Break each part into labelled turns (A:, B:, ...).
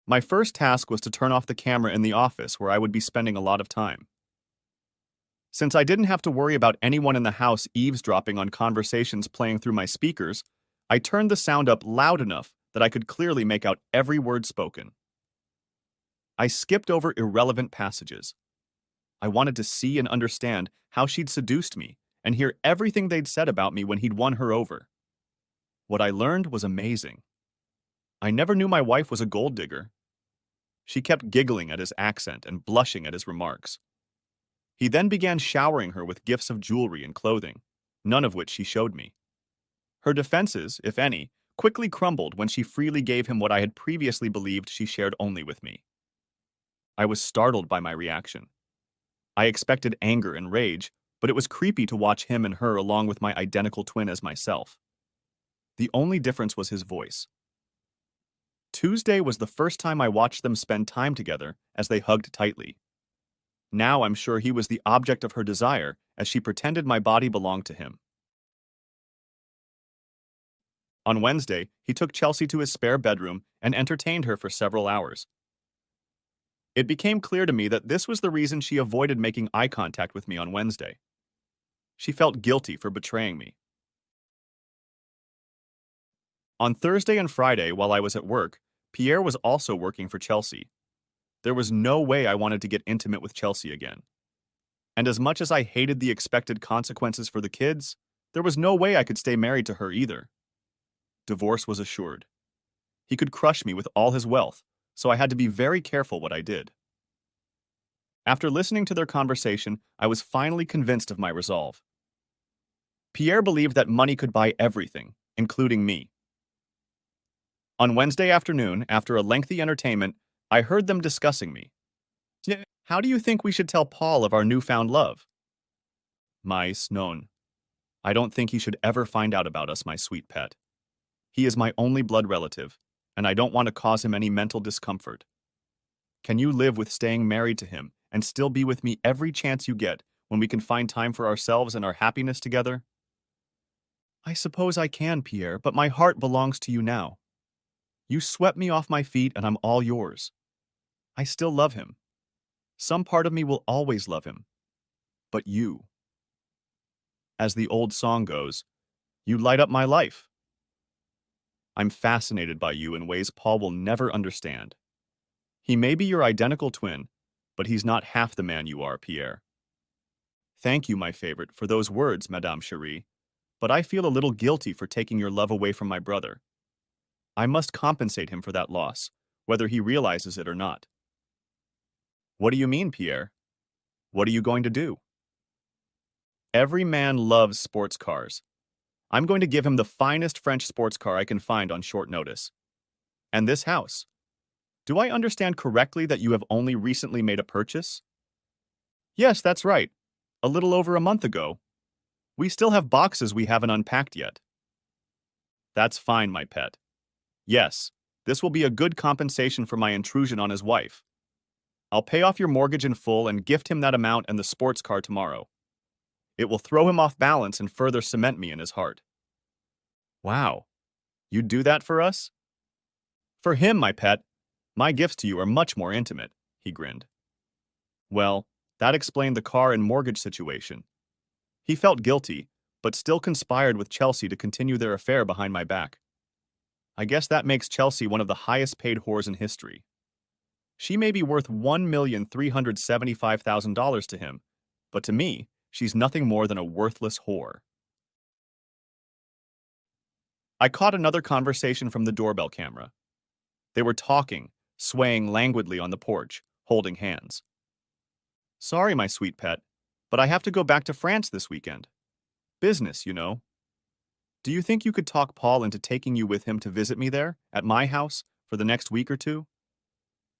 A: My first task was to turn off the camera in the office where I would be spending a lot of time. Since I didn't have to worry about anyone in the house eavesdropping on conversations playing through my speakers, I turned the sound up loud enough that I could clearly make out every word spoken. I skipped over irrelevant passages. I wanted to see and understand how she'd seduced me and hear everything they'd said about me when he'd won her over. What I learned was amazing. I never knew my wife was a gold digger. She kept giggling at his accent and blushing at his remarks. He then began showering her with gifts of jewelry and clothing, none of which she showed me. Her defenses, if any, quickly crumbled when she freely gave him what I had previously believed she shared only with me. I was startled by my reaction. I expected anger and rage, but it was creepy to watch him and her along with my identical twin as myself. The only difference was his voice. Tuesday was the first time I watched them spend time together as they hugged tightly. Now I'm sure he was the object of her desire as she pretended my body belonged to him. On Wednesday, he took Chelsea to his spare bedroom and entertained her for several hours. It became clear to me that this was the reason she avoided making eye contact with me on Wednesday. She felt guilty for betraying me. On Thursday and Friday, while I was at work, Pierre was also working for Chelsea. There was no way I wanted to get intimate with Chelsea again. And as much as I hated the expected consequences for the kids, there was no way I could stay married to her either. Divorce was assured. He could crush me with all his wealth, so I had to be very careful what I did. After listening to their conversation, I was finally convinced of my resolve. Pierre believed that money could buy everything, including me. On Wednesday afternoon, after a lengthy entertainment, I heard them discussing me. How do you think we should tell Paul of our newfound love? Mais non. I don't think he should ever find out about us, my sweet pet. He is my only blood relative, and I don't want to cause him any mental discomfort. Can you live with staying married to him and still be with me every chance you get when we can find time for ourselves and our happiness together? I suppose I can, Pierre, but my heart belongs to you now. You swept me off my feet and I'm all yours. I still love him. Some part of me will always love him. But you. As the old song goes, you light up my life. I'm fascinated by you in ways Paul will never understand. He may be your identical twin, but he's not half the man you are, Pierre. Thank you, my favorite, for those words, Madame Cherie, but I feel a little guilty for taking your love away from my brother. I must compensate him for that loss, whether he realizes it or not. What do you mean, Pierre? What are you going to do? Every man loves sports cars. I'm going to give him the finest French sports car I can find on short notice. And this house. Do I understand correctly that you have only recently made a purchase? Yes, that's right. A little over a month ago. We still have boxes we haven't unpacked yet. That's fine, my pet. Yes, this will be a good compensation for my intrusion on his wife. I'll pay off your mortgage in full and gift him that amount and the sports car tomorrow. It will throw him off balance and further cement me in his heart. Wow, you'd do that for us? For him, my pet. My gifts to you are much more intimate, he grinned. Well, that explained the car and mortgage situation. He felt guilty, but still conspired with Chelsea to continue their affair behind my back. I guess that makes Chelsea one of the highest paid whores in history. She may be worth $1,375,000 to him, but to me, she's nothing more than a worthless whore. I caught another conversation from the doorbell camera. They were talking, swaying languidly on the porch, holding hands. Sorry, my sweet pet, but I have to go back to France this weekend. Business, you know. Do you think you could talk Paul into taking you with him to visit me there, at my house, for the next week or two?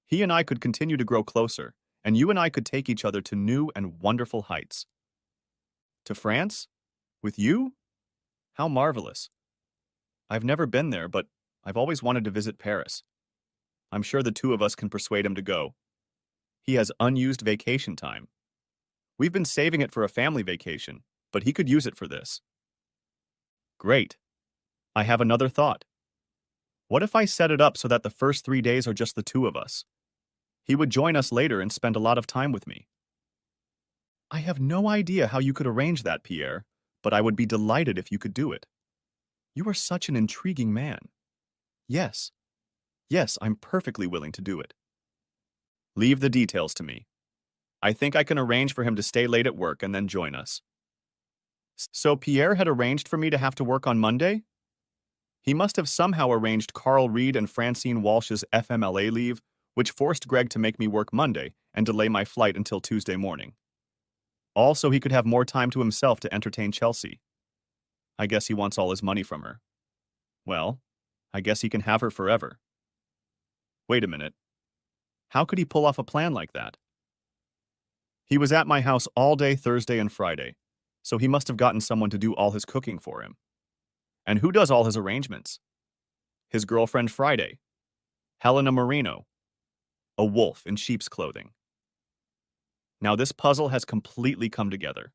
A: He and I could continue to grow closer, and you and I could take each other to new and wonderful heights. To France? With you? How marvelous. I've never been there, but I've always wanted to visit Paris. I'm sure the two of us can persuade him to go. He has unused vacation time. We've been saving it for a family vacation, but he could use it for this. Great. I have another thought. What if I set it up so that the first 3 days are just the two of us? He would join us later and spend a lot of time with me. I have no idea how you could arrange that, Pierre, but I would be delighted if you could do it. You are such an intriguing man. Yes, yes, I'm perfectly willing to do it. Leave the details to me. I think I can arrange for him to stay late at work and then join us. So Pierre had arranged for me to have to work on Monday? He must have somehow arranged Carl Reed and Francine Walsh's FMLA leave, which forced Greg to make me work Monday and delay my flight until Tuesday morning. All so he could have more time to himself to entertain Chelsea. I guess he wants all his money from her. Well, I guess he can have her forever. Wait a minute. How could he pull off a plan like that? He was at my house all day Thursday and Friday, so he must have gotten someone to do all his cooking for him. And who does all his arrangements? His girlfriend Friday, Helena Marino, a wolf in sheep's clothing. Now this puzzle has completely come together.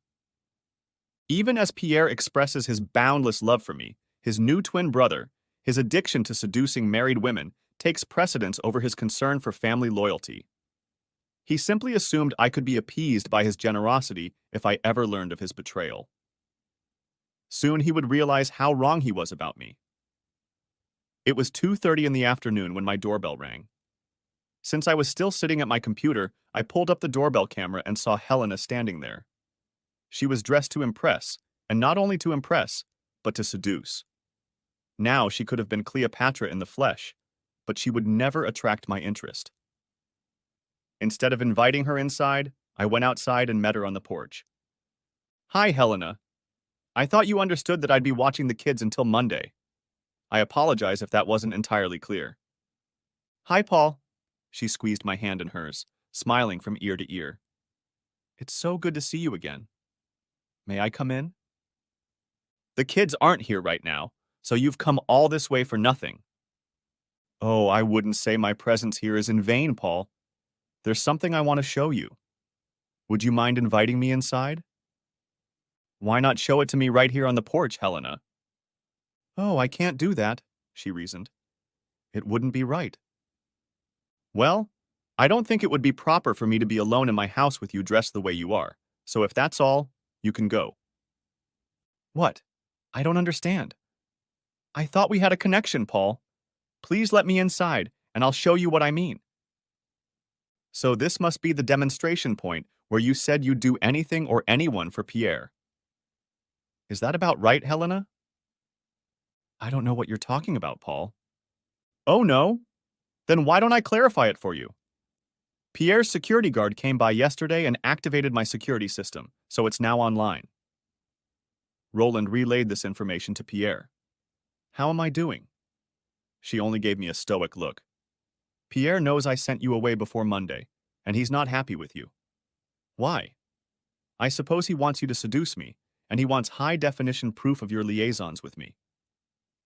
A: Even as Pierre expresses his boundless love for me, his new twin brother, his addiction to seducing married women, takes precedence over his concern for family loyalty. He simply assumed I could be appeased by his generosity if I ever learned of his betrayal. Soon he would realize how wrong he was about me. It was 2:30 in the afternoon when my doorbell rang. Since I was still sitting at my computer, I pulled up the doorbell camera and saw Helena standing there. She was dressed to impress, and not only to impress, but to seduce. Now she could have been Cleopatra in the flesh, but she would never attract my interest. Instead of inviting her inside, I went outside and met her on the porch. Hi, Helena. I thought you understood that I'd be watching the kids until Monday. I apologize if that wasn't entirely clear. Hi, Paul. She squeezed my hand in hers, smiling from ear to ear. It's so good to see you again. May I come in? The kids aren't here right now, so you've come all this way for nothing. Oh, I wouldn't say my presence here is in vain, Paul. There's something I want to show you. Would you mind inviting me inside? Why not show it to me right here on the porch, Helena? Oh, I can't do that, she reasoned. It wouldn't be right. Well, I don't think it would be proper for me to be alone in my house with you dressed the way you are, so if that's all, you can go. What? I don't understand. I thought we had a connection, Paul. Please let me inside, and I'll show you what I mean. So this must be the demonstration point where you said you'd do anything or anyone for Pierre. Is that about right, Helena? I don't know what you're talking about, Paul. Oh, no? Then why don't I clarify it for you? Pierre's security guard came by yesterday and activated my security system, so it's now online. Roland relayed this information to Pierre. How am I doing? She only gave me a stoic look. Pierre knows I sent you away before Monday, and he's not happy with you. Why? I suppose he wants you to seduce me, and he wants high-definition proof of your liaisons with me.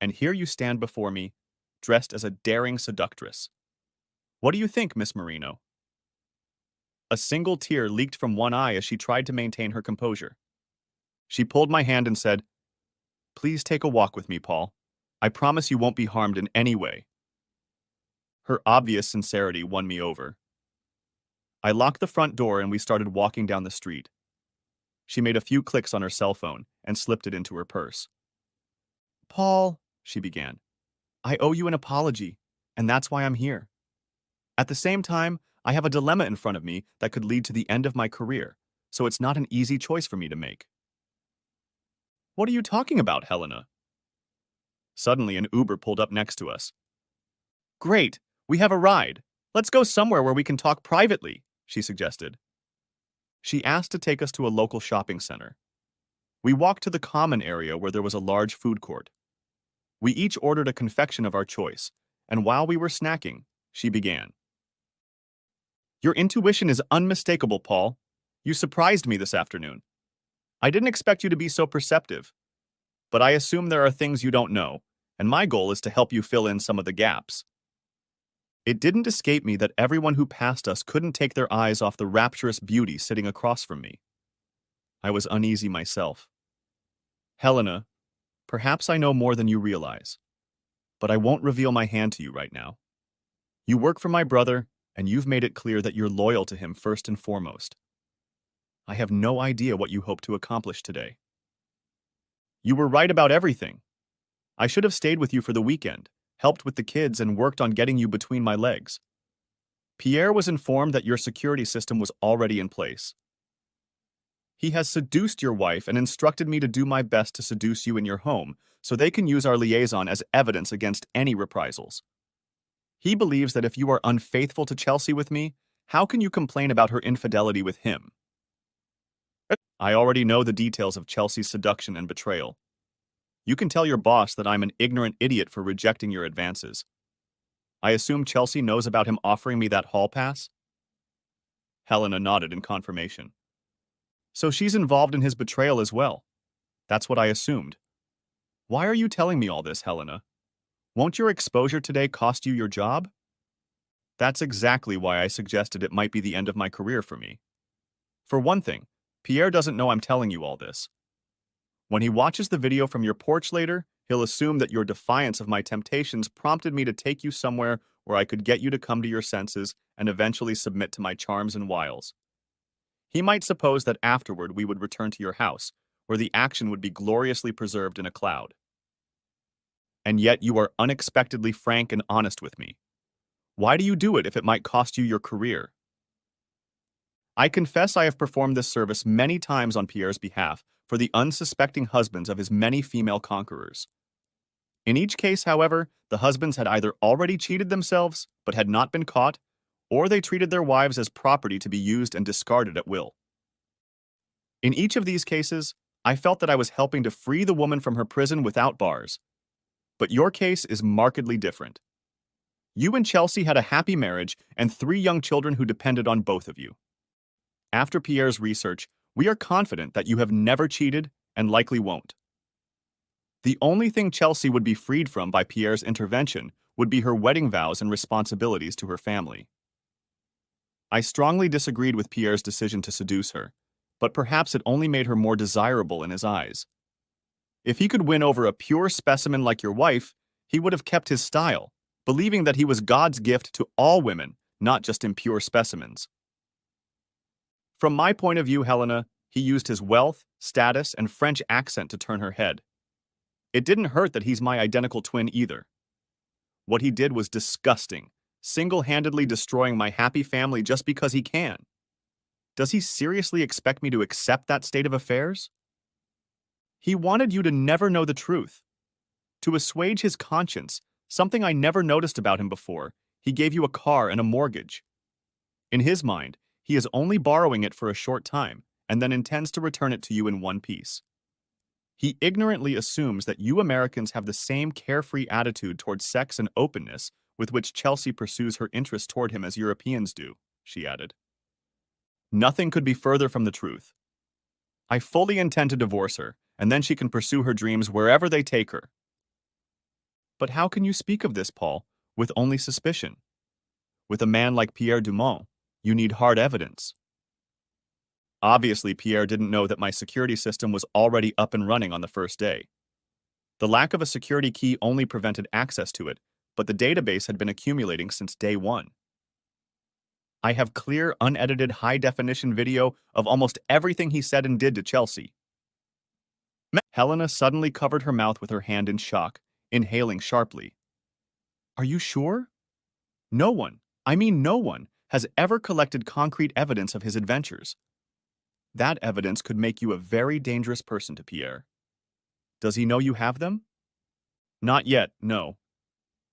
A: And here you stand before me, dressed as a daring seductress. What do you think, Miss Marino? A single tear leaked from one eye as she tried to maintain her composure. She pulled my hand and said, Please take a walk with me, Paul. I promise you won't be harmed in any way. Her obvious sincerity won me over. I locked the front door and we started walking down the street. She made a few clicks on her cell phone and slipped it into her purse. Paul, she began, I owe you an apology, and that's why I'm here. At the same time, I have a dilemma in front of me that could lead to the end of my career, so it's not an easy choice for me to make. What are you talking about, Helena? Suddenly, an Uber pulled up next to us. Great, we have a ride. Let's go somewhere where we can talk privately, she suggested. She asked to take us to a local shopping center. We walked to the common area where there was a large food court. We each ordered a confection of our choice, and while we were snacking, she began. Your intuition is unmistakable, Paul. You surprised me this afternoon. I didn't expect you to be so perceptive, but I assume there are things you don't know, and my goal is to help you fill in some of the gaps. It didn't escape me that everyone who passed us couldn't take their eyes off the rapturous beauty sitting across from me. I was uneasy myself. Helena, perhaps I know more than you realize, but I won't reveal my hand to you right now. You work for my brother, and you've made it clear that you're loyal to him first and foremost. I have no idea what you hope to accomplish today. You were right about everything. I should have stayed with you for the weekend, helped with the kids, and worked on getting you between my legs. Pierre was informed that your security system was already in place. He has seduced your wife and instructed me to do my best to seduce you in your home so they can use our liaison as evidence against any reprisals. He believes that if you are unfaithful to Chelsea with me, how can you complain about her infidelity with him? I already know the details of Chelsea's seduction and betrayal. You can tell your boss that I'm an ignorant idiot for rejecting your advances. I assume Chelsea knows about him offering me that hall pass? Helena nodded in confirmation. So she's involved in his betrayal as well. That's what I assumed. Why are you telling me all this, Helena? Won't your exposure today cost you your job? That's exactly why I suggested it might be the end of my career for me. For one thing, Pierre doesn't know I'm telling you all this. When he watches the video from your porch later, he'll assume that your defiance of my temptations prompted me to take you somewhere where I could get you to come to your senses and eventually submit to my charms and wiles. He might suppose that afterward we would return to your house, where the action would be gloriously preserved in a cloud. And yet you are unexpectedly frank and honest with me. Why do you do it if it might cost you your career? I confess I have performed this service many times on Pierre's behalf for the unsuspecting husbands of his many female conquerors. In each case, however, the husbands had either already cheated themselves but had not been caught, or they treated their wives as property to be used and discarded at will. In each of these cases, I felt that I was helping to free the woman from her prison without bars. But your case is markedly different. You and Chelsea had a happy marriage and 3 young children who depended on both of you. After Pierre's research, we are confident that you have never cheated and likely won't. The only thing Chelsea would be freed from by Pierre's intervention would be her wedding vows and responsibilities to her family. I strongly disagreed with Pierre's decision to seduce her, but perhaps it only made her more desirable in his eyes. If he could win over a pure specimen like your wife, he would have kept his style, believing that he was God's gift to all women, not just impure specimens. From my point of view, Helena, he used his wealth, status, and French accent to turn her head. It didn't hurt that he's my identical twin either. What he did was disgusting, single-handedly destroying my happy family just because he can. Does he seriously expect me to accept that state of affairs? He wanted you to never know the truth. To assuage his conscience, something I never noticed about him before, he gave you a car and a mortgage. In his mind, he is only borrowing it for a short time and then intends to return it to you in one piece. He ignorantly assumes that you Americans have the same carefree attitude towards sex and openness with which Chelsea pursues her interest toward him as Europeans do, she added. Nothing could be further from the truth. I fully intend to divorce her, and then she can pursue her dreams wherever they take her. But how can you speak of this, Paul, with only suspicion? With a man like Pierre Dumont, you need hard evidence. Obviously, Pierre didn't know that my security system was already up and running on the first day. The lack of a security key only prevented access to it, but the database had been accumulating since day one. I have clear, unedited, high-definition video of almost everything he said and did to Chelsea. Helena suddenly covered her mouth with her hand in shock, inhaling sharply. Are you sure? No one, no one, has ever collected concrete evidence of his adventures. That evidence could make you a very dangerous person to Pierre. Does he know you have them? Not yet, no.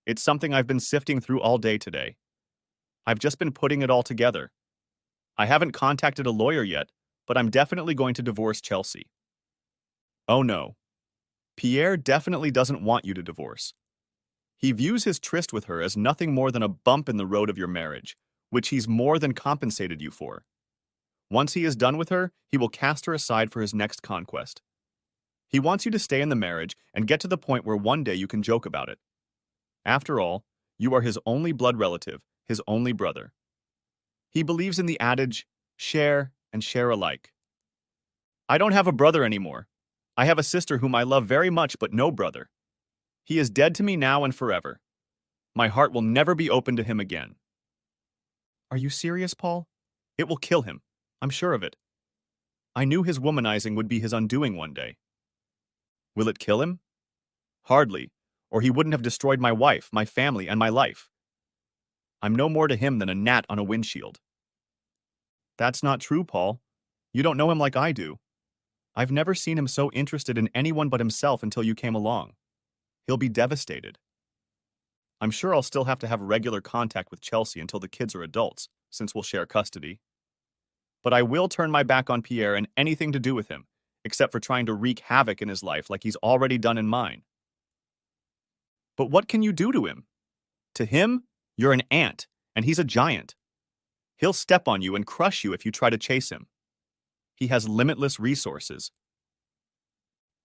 A: It's something I've been sifting through all day today. I've just been putting it all together. I haven't contacted a lawyer yet, but I'm definitely going to divorce Chelsea. Oh no. Pierre definitely doesn't want you to divorce. He views his tryst with her as nothing more than a bump in the road of your marriage, which he's more than compensated you for. Once he is done with her, he will cast her aside for his next conquest. He wants you to stay in the marriage and get to the point where one day you can joke about it. After all, you are his only blood relative, his only brother. He believes in the adage, share and share alike. I don't have a brother anymore. I have a sister whom I love very much but no brother. He is dead to me now and forever. My heart will never be open to him again. Are you serious, Paul? It will kill him. I'm sure of it. I knew his womanizing would be his undoing one day. Will it kill him? Hardly, or he wouldn't have destroyed my wife, my family, and my life. I'm no more to him than a gnat on a windshield. That's not true, Paul. You don't know him like I do. I've never seen him so interested in anyone but himself until you came along. He'll be devastated. I'm sure I'll still have to have regular contact with Chelsea until the kids are adults, since we'll share custody. But I will turn my back on Pierre and anything to do with him, except for trying to wreak havoc in his life like he's already done in mine. But what can you do to him? To him, you're an ant, and he's a giant. He'll step on you and crush you if you try to chase him. He has limitless resources.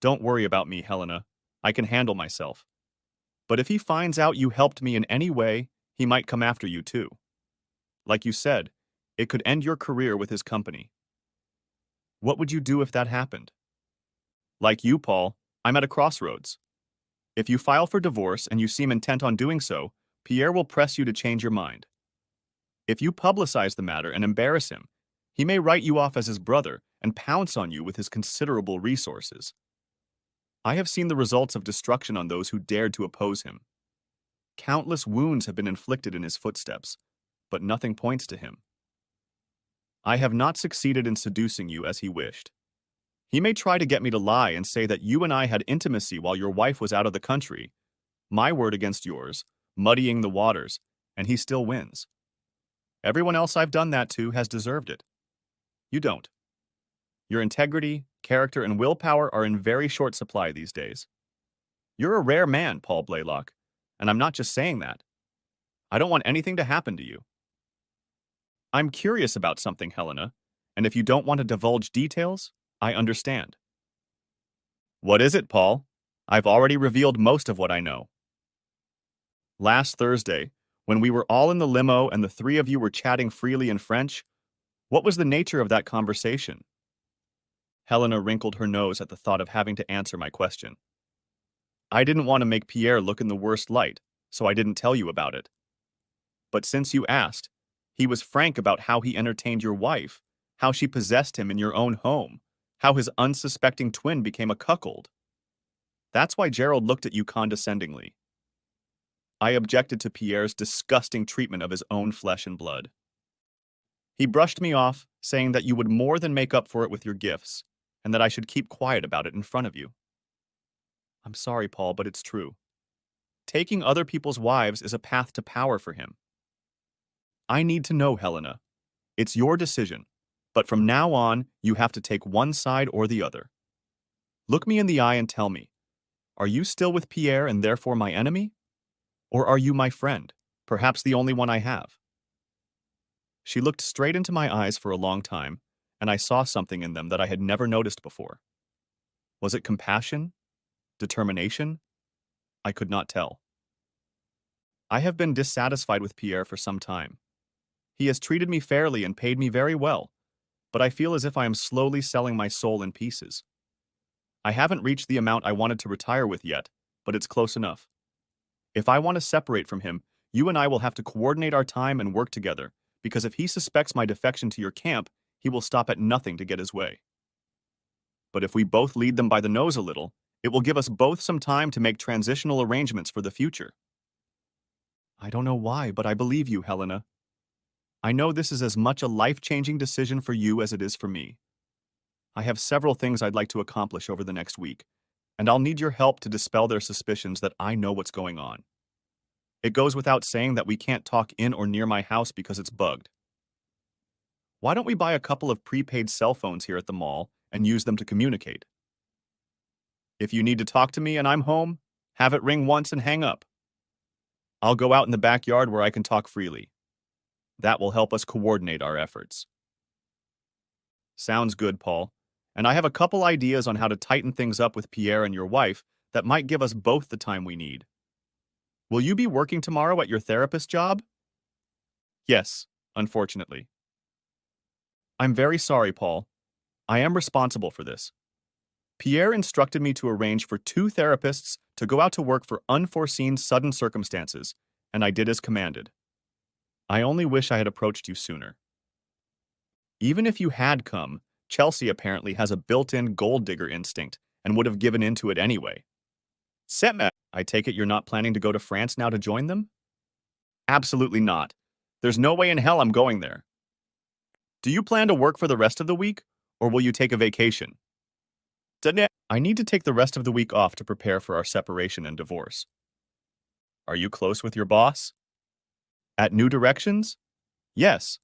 A: Don't worry about me, Helena. I can handle myself. But if he finds out you helped me in any way, he might come after you too. Like you said, it could end your career with his company. What would you do if that happened? Like you, Paul, I'm at a crossroads. If you file for divorce and you seem intent on doing so, Pierre will press you to change your mind. If you publicize the matter and embarrass him, he may write you off as his brother and pounce on you with his considerable resources. I have seen the results of destruction on those who dared to oppose him. Countless wounds have been inflicted in his footsteps, but nothing points to him. I have not succeeded in seducing you as he wished. He may try to get me to lie and say that you and I had intimacy while your wife was out of the country, my word against yours, muddying the waters, and he still wins. Everyone else I've done that to has deserved it. You don't. Your integrity, character, and willpower are in very short supply these days. You're a rare man, Paul Blaylock, and I'm not just saying that. I don't want anything to happen to you. I'm curious about something, Helena, and if you don't want to divulge details, I understand. What is it, Paul? I've already revealed most of what I know. Last Thursday, when we were all in the limo and the three of you were chatting freely in French, what was the nature of that conversation? Helena wrinkled her nose at the thought of having to answer my question. I didn't want to make Pierre look in the worst light, so I didn't tell you about it. But since you asked, he was frank about how he entertained your wife, how she possessed him in your own home, how his unsuspecting twin became a cuckold. That's why Gerald looked at you condescendingly. I objected to Pierre's disgusting treatment of his own flesh and blood. He brushed me off, saying that you would more than make up for it with your gifts, and that I should keep quiet about it in front of you. I'm sorry, Paul, but it's true. Taking other people's wives is a path to power for him. I need to know, Helena. It's your decision, but from now on, you have to take one side or the other. Look me in the eye and tell me, are you still with Pierre and therefore my enemy? Or are you my friend, perhaps the only one I have? She looked straight into my eyes for a long time, and I saw something in them that I had never noticed before. Was it compassion? Determination? I could not tell. I have been dissatisfied with Pierre for some time. He has treated me fairly and paid me very well, but I feel as if I am slowly selling my soul in pieces. I haven't reached the amount I wanted to retire with yet, but it's close enough. If I want to separate from him, you and I will have to coordinate our time and work together, because if he suspects my defection to your camp, he will stop at nothing to get his way. But if we both lead them by the nose a little, it will give us both some time to make transitional arrangements for the future. I don't know why, but I believe you, Helena. I know this is as much a life-changing decision for you as it is for me. I have several things I'd like to accomplish over the next week, and I'll need your help to dispel their suspicions that I know what's going on. It goes without saying that we can't talk in or near my house because it's bugged. Why don't we buy a couple of prepaid cell phones here at the mall and use them to communicate? If you need to talk to me and I'm home, have it ring once and hang up. I'll go out in the backyard where I can talk freely. That will help us coordinate our efforts. Sounds good, Paul. And I have a couple ideas on how to tighten things up with Pierre and your wife that might give us both the time we need. Will you be working tomorrow at your therapist job? Yes, unfortunately. I'm very sorry, Paul. I am responsible for this. Pierre instructed me to arrange for 2 therapists to go out to work for unforeseen sudden circumstances, and I did as commanded. I only wish I had approached you sooner. Even if you had come, Chelsea apparently has a built-in gold digger instinct and would have given in to it anyway. Setma, I take it you're not planning to go to France now to join them? Absolutely not. There's no way in hell I'm going there. Do you plan to work for the rest of the week, or will you take a vacation? I need to take the rest of the week off to prepare for our separation and divorce. Are you close with your boss? At New Directions? Yes.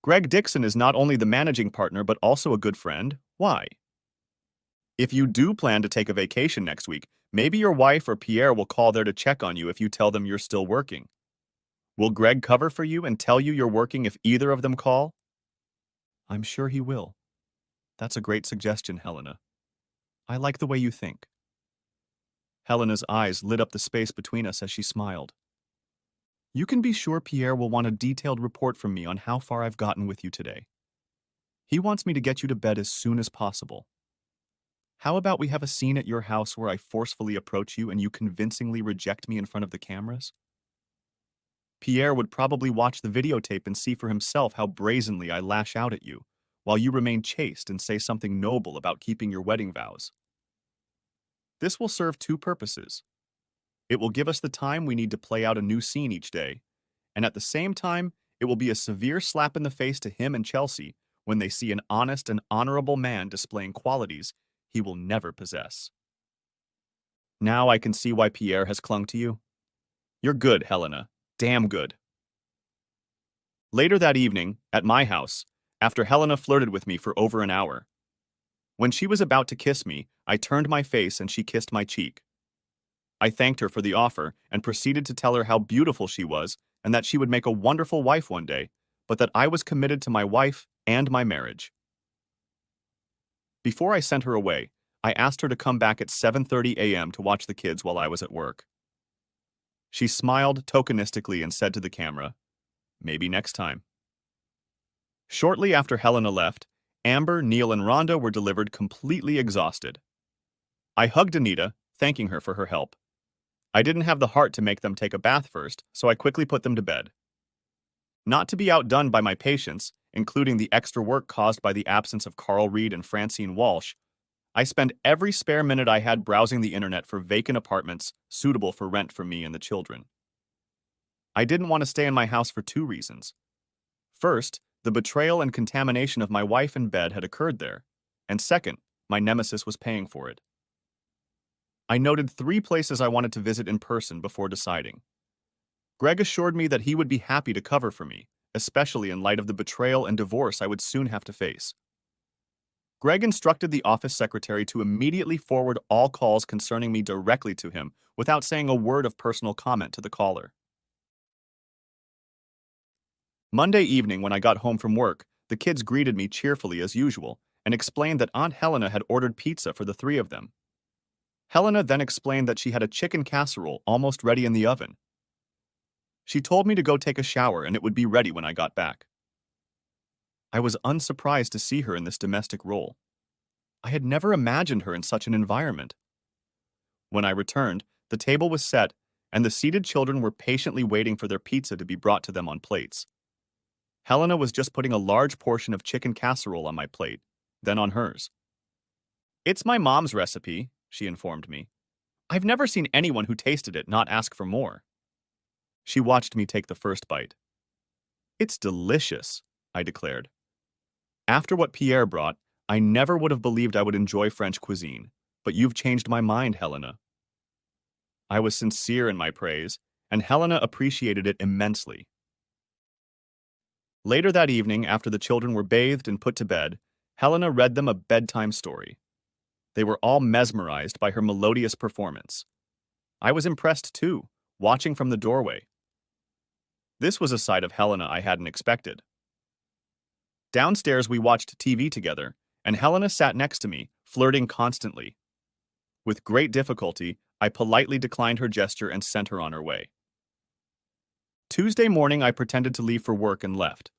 A: Greg Dixon is not only the managing partner but also a good friend. Why? If you do plan to take a vacation next week, maybe your wife or Pierre will call there to check on you if you tell them you're still working. Will Greg cover for you and tell you you're working if either of them call? I'm sure he will. That's a great suggestion, Helena. I like the way you think. Helena's eyes lit up the space between us as she smiled. You can be sure Pierre will want a detailed report from me on how far I've gotten with you today. He wants me to get you to bed as soon as possible. How about we have a scene at your house where I forcefully approach you and you convincingly reject me in front of the cameras? Pierre would probably watch the videotape and see for himself how brazenly I lash out at you, while you remain chaste and say something noble about keeping your wedding vows. This will serve two purposes. It will give us the time we need to play out a new scene each day, and at the same time, it will be a severe slap in the face to him and Chelsea when they see an honest and honorable man displaying qualities he will never possess. Now I can see why Pierre has clung to you. You're good, Helena. Damn good. Later that evening, at my house, after Helena flirted with me for over an hour. When she was about to kiss me, I turned my face and she kissed my cheek. I thanked her for the offer and proceeded to tell her how beautiful she was and that she would make a wonderful wife one day, but that I was committed to my wife and my marriage. Before I sent her away, I asked her to come back at 7:30 a.m. to watch the kids while I was at work. She smiled tokenistically and said to the camera, "Maybe next time." Shortly after Helena left, Amber, Neil, and Rhonda were delivered completely exhausted. I hugged Anita, thanking her for her help. I didn't have the heart to make them take a bath first, so I quickly put them to bed. Not to be outdone by my patients, including the extra work caused by the absence of Carl Reed and Francine Walsh, I spent every spare minute I had browsing the internet for vacant apartments suitable for rent for me and the children. I didn't want to stay in my house for two reasons. First, the betrayal and contamination of my wife in bed had occurred there, and second, my nemesis was paying for it. I noted 3 places I wanted to visit in person before deciding. Greg assured me that he would be happy to cover for me, especially in light of the betrayal and divorce I would soon have to face. Greg instructed the office secretary to immediately forward all calls concerning me directly to him without saying a word of personal comment to the caller. Monday evening, when I got home from work, the kids greeted me cheerfully as usual and explained that Aunt Helena had ordered pizza for the 3 of them. Helena then explained that she had a chicken casserole almost ready in the oven. She told me to go take a shower and it would be ready when I got back. I was unsurprised to see her in this domestic role. I had never imagined her in such an environment. When I returned, the table was set and the seated children were patiently waiting for their pizza to be brought to them on plates. Helena was just putting a large portion of chicken casserole on my plate, then on hers. "It's my mom's recipe," she informed me. "I've never seen anyone who tasted it not ask for more." She watched me take the first bite. "It's delicious," I declared. After what Pierre brought, I never would have believed I would enjoy French cuisine, but you've changed my mind, Helena. I was sincere in my praise, and Helena appreciated it immensely. Later that evening, after the children were bathed and put to bed, Helena read them a bedtime story. They were all mesmerized by her melodious performance. I was impressed too, watching from the doorway. This was a side of Helena I hadn't expected. Downstairs, we watched TV together, and Helena sat next to me, flirting constantly. With great difficulty, I politely declined her gesture and sent her on her way. Tuesday morning, I pretended to leave for work and left.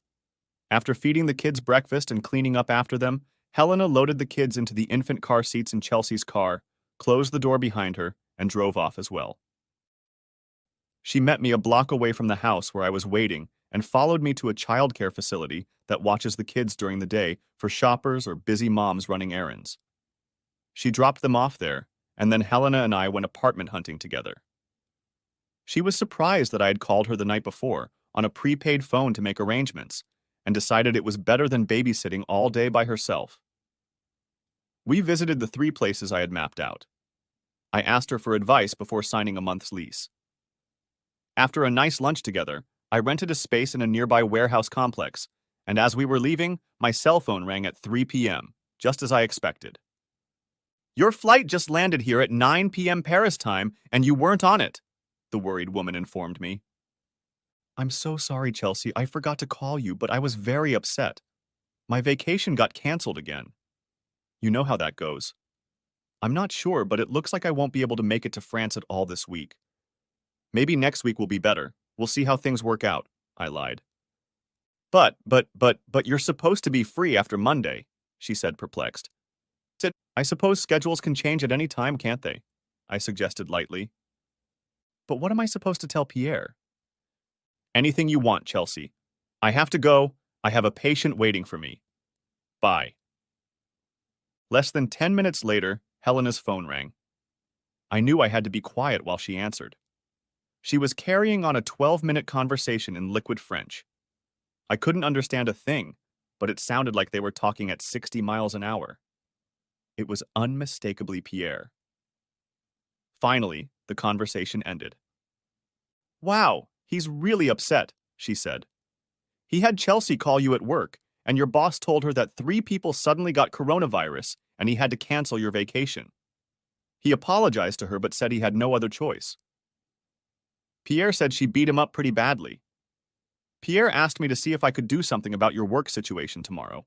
A: After feeding the kids breakfast and cleaning up after them, Helena loaded the kids into the infant car seats in Chelsea's car, closed the door behind her, and drove off as well. She met me a block away from the house where I was waiting and followed me to a childcare facility that watches the kids during the day for shoppers or busy moms running errands. She dropped them off there, and then Helena and I went apartment hunting together. She was surprised that I had called her the night before on a prepaid phone to make arrangements, and decided it was better than babysitting all day by herself. We visited the 3 places I had mapped out. I asked her for advice before signing a month's lease. After a nice lunch together, I rented a space in a nearby warehouse complex, and as we were leaving, my cell phone rang at 3 p.m., just as I expected. "Your flight just landed here at 9 p.m. Paris time, and you weren't on it," the worried woman informed me. "I'm so sorry, Chelsea. I forgot to call you, but I was very upset. My vacation got canceled again. You know how that goes. I'm not sure, but it looks like I won't be able to make it to France at all this week. Maybe next week will be better. We'll see how things work out," I lied. But you're supposed to be free after Monday," she said, perplexed. "I suppose schedules can change at any time, can't they?" I suggested lightly. "But what am I supposed to tell Pierre?" "Anything you want, Chelsea. I have to go. I have a patient waiting for me. Bye." Less than 10 minutes later, Helena's phone rang. I knew I had to be quiet while she answered. She was carrying on a 12-minute conversation in liquid French. I couldn't understand a thing, but it sounded like they were talking at 60 miles an hour. It was unmistakably Pierre. Finally, the conversation ended. "Wow, he's really upset," she said. "He had Chelsea call you at work, and your boss told her that 3 people suddenly got coronavirus and he had to cancel your vacation. He apologized to her but said he had no other choice. Pierre said she beat him up pretty badly. Pierre asked me to see if I could do something about your work situation tomorrow.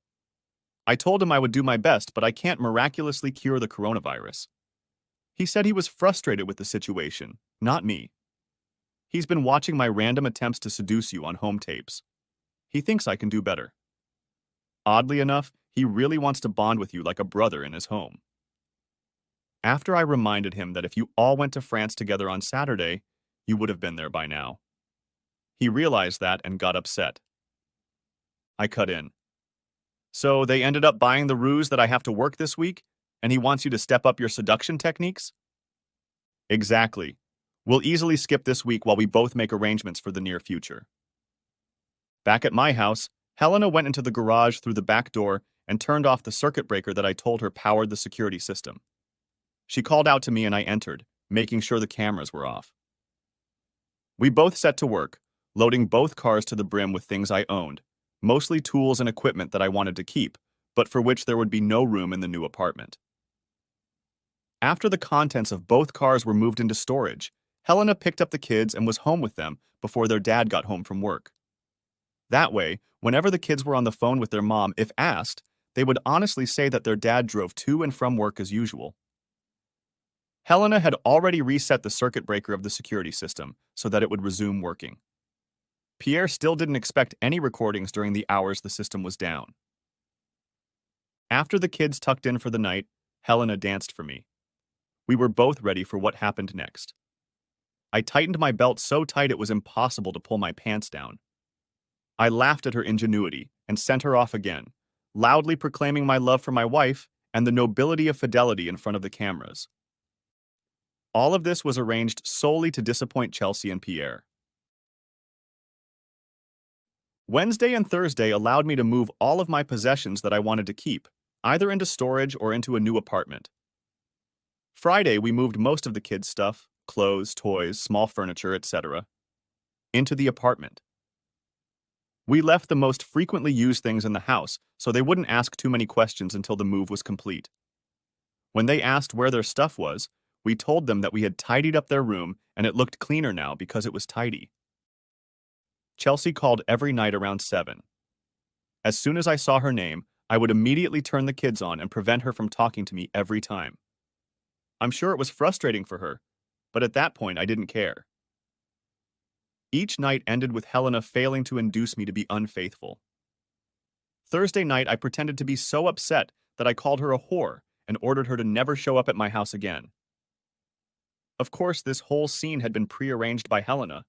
A: I told him I would do my best, but I can't miraculously cure the coronavirus. He said he was frustrated with the situation, not me. He's been watching my random attempts to seduce you on home tapes. He thinks I can do better. Oddly enough, he really wants to bond with you like a brother in his home." After I reminded him that if you all went to France together on Saturday, you would have been there by now. He realized that and got upset. I cut in. "So they ended up buying the ruse that I have to work this week, and he wants you to step up your seduction techniques?" "Exactly. We'll easily skip this week while we both make arrangements for the near future." Back at my house, Helena went into the garage through the back door and turned off the circuit breaker that I told her powered the security system. She called out to me and I entered, making sure the cameras were off. We both set to work, loading both cars to the brim with things I owned, mostly tools and equipment that I wanted to keep, but for which there would be no room in the new apartment. After the contents of both cars were moved into storage, Helena picked up the kids and was home with them before their dad got home from work. That way, whenever the kids were on the phone with their mom, if asked, they would honestly say that their dad drove to and from work as usual. Helena had already reset the circuit breaker of the security system so that it would resume working. Pierre still didn't expect any recordings during the hours the system was down. After the kids tucked in for the night, Helena danced for me. We were both ready for what happened next. I tightened my belt so tight it was impossible to pull my pants down. I laughed at her ingenuity and sent her off again, loudly proclaiming my love for my wife and the nobility of fidelity in front of the cameras. All of this was arranged solely to disappoint Chelsea and Pierre. Wednesday and Thursday allowed me to move all of my possessions that I wanted to keep, either into storage or into a new apartment. Friday, we moved most of the kids' stuff, clothes, toys, small furniture, etc., into the apartment. We left the most frequently used things in the house so they wouldn't ask too many questions until the move was complete. When they asked where their stuff was, we told them that we had tidied up their room and it looked cleaner now because it was tidy. Chelsea called every night around 7. As soon as I saw her name, I would immediately turn the kids on and prevent her from talking to me every time. I'm sure it was frustrating for her, but at that point I didn't care. Each night ended with Helena failing to induce me to be unfaithful. Thursday night, I pretended to be so upset that I called her a whore and ordered her to never show up at my house again. Of course, this whole scene had been prearranged by Helena.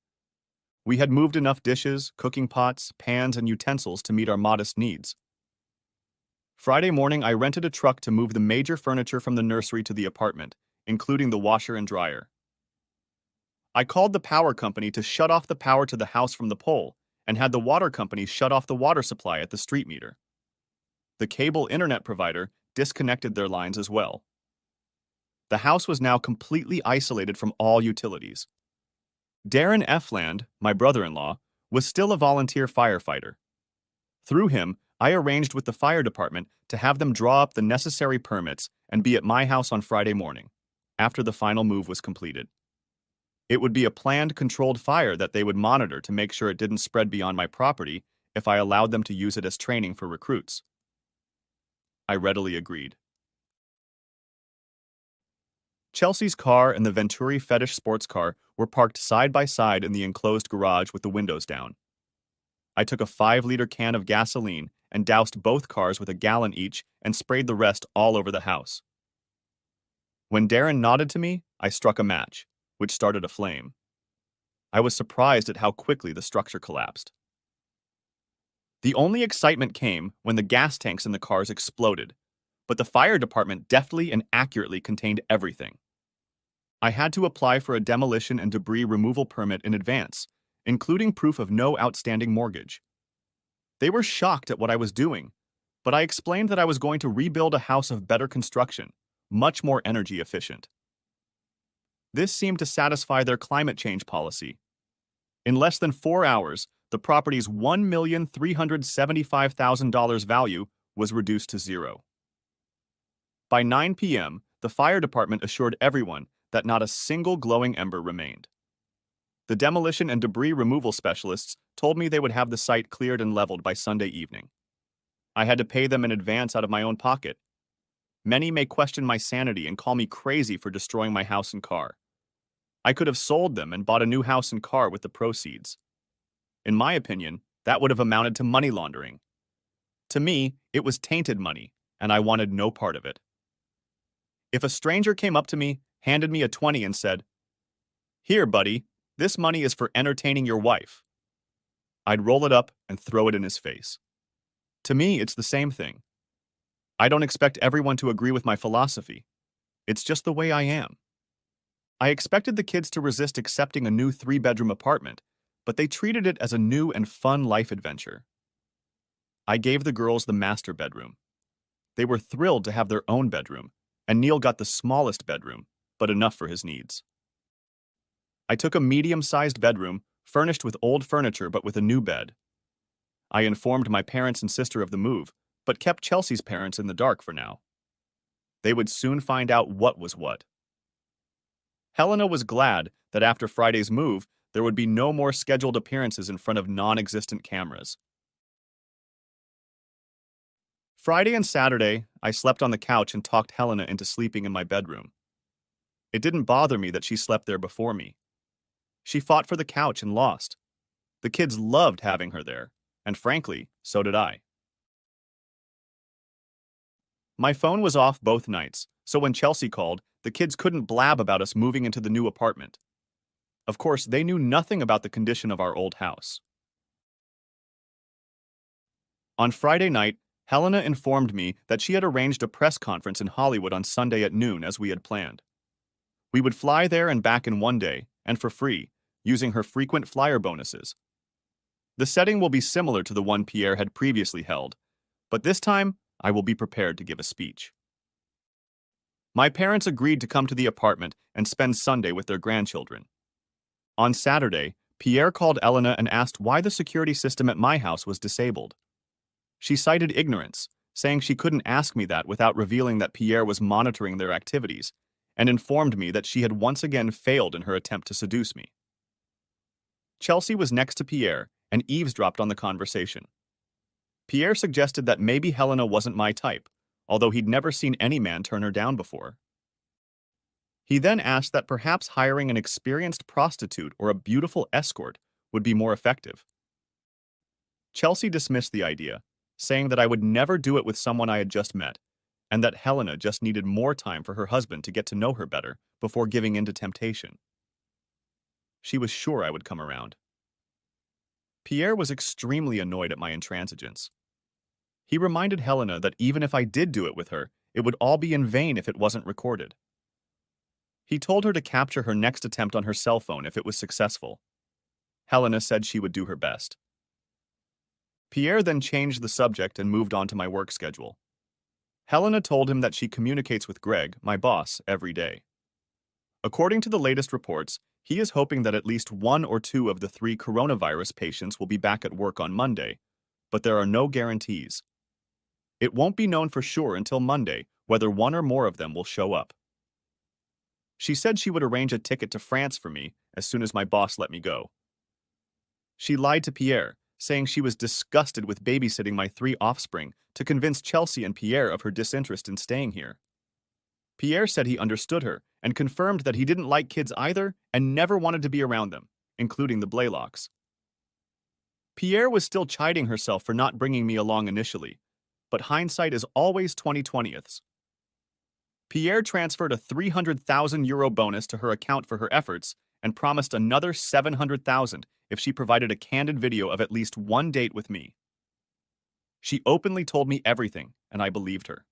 A: We had moved enough dishes, cooking pots, pans, and utensils to meet our modest needs. Friday morning, I rented a truck to move the major furniture from the nursery to the apartment, including the washer and dryer. I called the power company to shut off the power to the house from the pole and had the water company shut off the water supply at the street meter. The cable internet provider disconnected their lines as well. The house was now completely isolated from all utilities. Darren Effland, my brother-in-law, was still a volunteer firefighter. Through him, I arranged with the fire department to have them draw up the necessary permits and be at my house on Friday morning, after the final move was completed. It would be a planned, controlled fire that they would monitor to make sure it didn't spread beyond my property if I allowed them to use it as training for recruits. I readily agreed. Chelsea's car and the Venturi Fetish sports car were parked side by side in the enclosed garage with the windows down. I took a 5-liter can of gasoline and doused both cars with a gallon each and sprayed the rest all over the house. When Darren nodded to me, I struck a match, which started a flame. I was surprised at how quickly the structure collapsed. The only excitement came when the gas tanks in the cars exploded, but the fire department deftly and accurately contained everything. I had to apply for a demolition and debris removal permit in advance, including proof of no outstanding mortgage. They were shocked at what I was doing, but I explained that I was going to rebuild a house of better construction, much more energy efficient. This seemed to satisfy their climate change policy. In less than 4 hours, the property's $1,375,000 value was reduced to zero. By 9 p.m., the fire department assured everyone that not a single glowing ember remained. The demolition and debris removal specialists told me they would have the site cleared and leveled by Sunday evening. I had to pay them in advance out of my own pocket. Many may question my sanity and call me crazy for destroying my house and car. I could have sold them and bought a new house and car with the proceeds. In my opinion, that would have amounted to money laundering. To me, it was tainted money, and I wanted no part of it. If a stranger came up to me, handed me a 20 and said, "Here, buddy, this money is for entertaining your wife," I'd roll it up and throw it in his face. To me, it's the same thing. I don't expect everyone to agree with my philosophy. It's just the way I am. I expected the kids to resist accepting a new 3-bedroom apartment, but they treated it as a new and fun life adventure. I gave the girls the master bedroom. They were thrilled to have their own bedroom, and Neil got the smallest bedroom, but enough for his needs. I took a medium-sized bedroom, furnished with old furniture but with a new bed. I informed my parents and sister of the move, but kept Chelsea's parents in the dark for now. They would soon find out what was what. Helena was glad that after Friday's move, there would be no more scheduled appearances in front of non-existent cameras. Friday and Saturday, I slept on the couch and talked Helena into sleeping in my bedroom. It didn't bother me that she slept there before me. She fought for the couch and lost. The kids loved having her there, and frankly, so did I. My phone was off both nights, so when Chelsea called, the kids couldn't blab about us moving into the new apartment. Of course, they knew nothing about the condition of our old house. On Friday night, Helena informed me that she had arranged a press conference in Hollywood on Sunday at noon as we had planned. We would fly there and back in one day, and for free, using her frequent flyer bonuses. The setting will be similar to the one Pierre had previously held, but this time I will be prepared to give a speech. My parents agreed to come to the apartment and spend Sunday with their grandchildren. On Saturday, Pierre called Elena and asked why the security system at my house was disabled. She cited ignorance, saying she couldn't ask me that without revealing that Pierre was monitoring their activities, and informed me that she had once again failed in her attempt to seduce me. Chelsea was next to Pierre and eavesdropped on the conversation. Pierre suggested that maybe Helena wasn't my type, although he'd never seen any man turn her down before. He then asked that perhaps hiring an experienced prostitute or a beautiful escort would be more effective. Chelsea dismissed the idea, saying that I would never do it with someone I had just met, and that Helena just needed more time for her husband to get to know her better before giving in to temptation. She was sure I would come around. Pierre was extremely annoyed at my intransigence. He reminded Helena that even if I did do it with her, it would all be in vain if it wasn't recorded. He told her to capture her next attempt on her cell phone if it was successful. Helena said she would do her best. Pierre then changed the subject and moved on to my work schedule. Helena told him that she communicates with Greg, my boss, every day. According to the latest reports, he is hoping that at least 1 or 2 of the 3 coronavirus patients will be back at work on Monday, but there are no guarantees. It won't be known for sure until Monday whether 1 or more of them will show up. She said she would arrange a ticket to France for me as soon as my boss let me go. She lied to Pierre, saying she was disgusted with babysitting my 3 offspring to convince Chelsea and Pierre of her disinterest in staying here. Pierre said he understood her and confirmed that he didn't like kids either and never wanted to be around them, including the Blaylocks. Pierre was still chiding herself for not bringing me along initially, but hindsight is always 20/20ths. Pierre transferred a €300,000 bonus to her account for her efforts and promised another $700,000 if she provided a candid video of at least 1 date with me. She openly told me everything, and I believed her.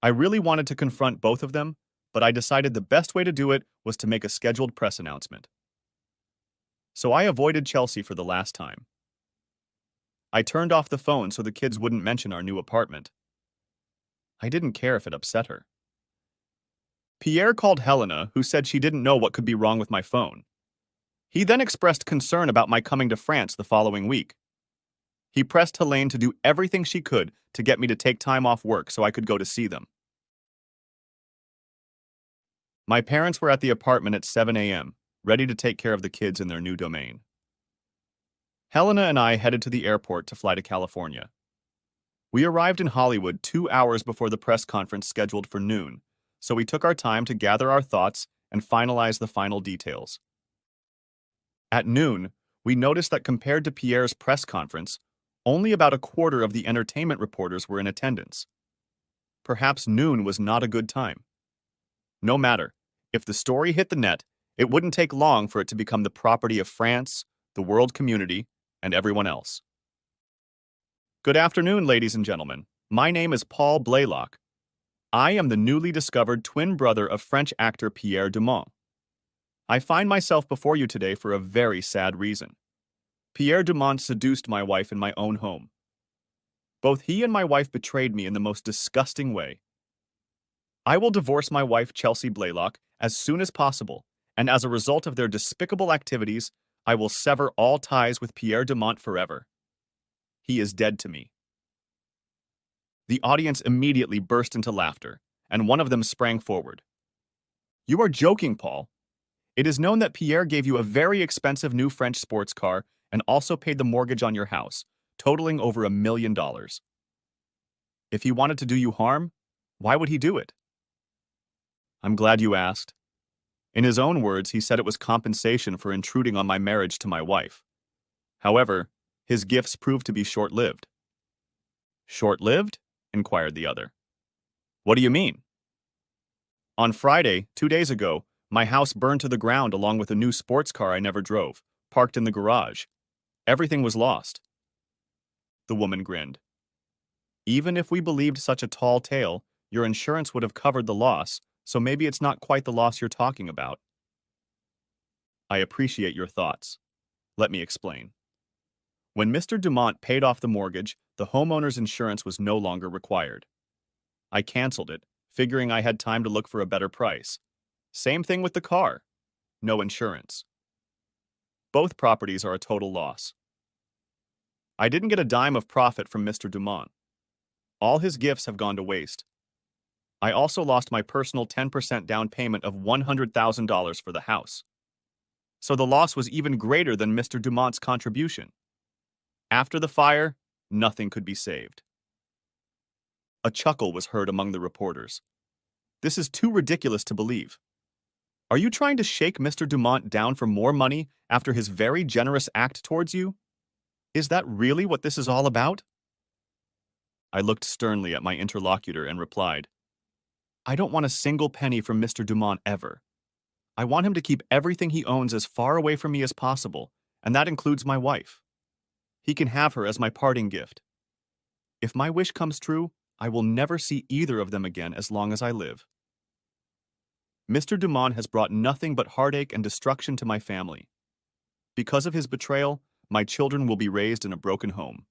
A: I really wanted to confront both of them, but I decided the best way to do it was to make a scheduled press announcement. So I avoided Chelsea for the last time. I turned off the phone so the kids wouldn't mention our new apartment. I didn't care if it upset her. Pierre called Helena, who said she didn't know what could be wrong with my phone. He then expressed concern about my coming to France the following week. He pressed Helene to do everything she could to get me to take time off work so I could go to see them. My parents were at the apartment at 7 a.m., ready to take care of the kids in their new domain. Helena and I headed to the airport to fly to California. We arrived in Hollywood 2 hours before the press conference scheduled for noon, so we took our time to gather our thoughts and finalize the final details. At noon, we noticed that compared to Pierre's press conference, only about a quarter of the entertainment reporters were in attendance. Perhaps noon was not a good time. No matter, if the story hit the net, it wouldn't take long for it to become the property of France, the world community, and everyone else. Good afternoon, ladies and gentlemen. My name is Paul Blaylock. I am the newly discovered twin brother of French actor Pierre Dumont. I find myself before you today for a very sad reason. Pierre Dumont seduced my wife in my own home. Both he and my wife betrayed me in the most disgusting way. I will divorce my wife, Chelsea Blaylock, as soon as possible, and as a result of their despicable activities, I will sever all ties with Pierre Dumont forever. He is dead to me. The audience immediately burst into laughter, and one of them sprang forward. You are joking, Paul. It is known that Pierre gave you a very expensive new French sports car and also paid the mortgage on your house, totaling over $1 million. If he wanted to do you harm, why would he do it? I'm glad you asked. In his own words, he said it was compensation for intruding on my marriage to my wife. However, his gifts proved to be short-lived. Short-lived? Inquired the other. What do you mean? On Friday, 2 days ago, my house burned to the ground along with a new sports car I never drove, parked in the garage. Everything was lost. The woman grinned. Even if we believed such a tall tale, your insurance would have covered the loss, so maybe it's not quite the loss you're talking about. I appreciate your thoughts. Let me explain. When Mr. Dumont paid off the mortgage, the homeowner's insurance was no longer required. I canceled it, figuring I had time to look for a better price. Same thing with the car. No insurance. Both properties are a total loss. I didn't get a dime of profit from Mr. Dumont. All his gifts have gone to waste. I also lost my personal 10% down payment of $100,000 for the house. So the loss was even greater than Mr. Dumont's contribution. After the fire, nothing could be saved. A chuckle was heard among the reporters. This is too ridiculous to believe. Are you trying to shake Mr. Dumont down for more money after his very generous act towards you? Is that really what this is all about? I looked sternly at my interlocutor and replied, I don't want a single penny from Mr. Dumont ever. I want him to keep everything he owns as far away from me as possible, and that includes my wife. He can have her as my parting gift. If my wish comes true, I will never see either of them again as long as I live. Mr. Dumont has brought nothing but heartache and destruction to my family. Because of his betrayal, my children will be raised in a broken home.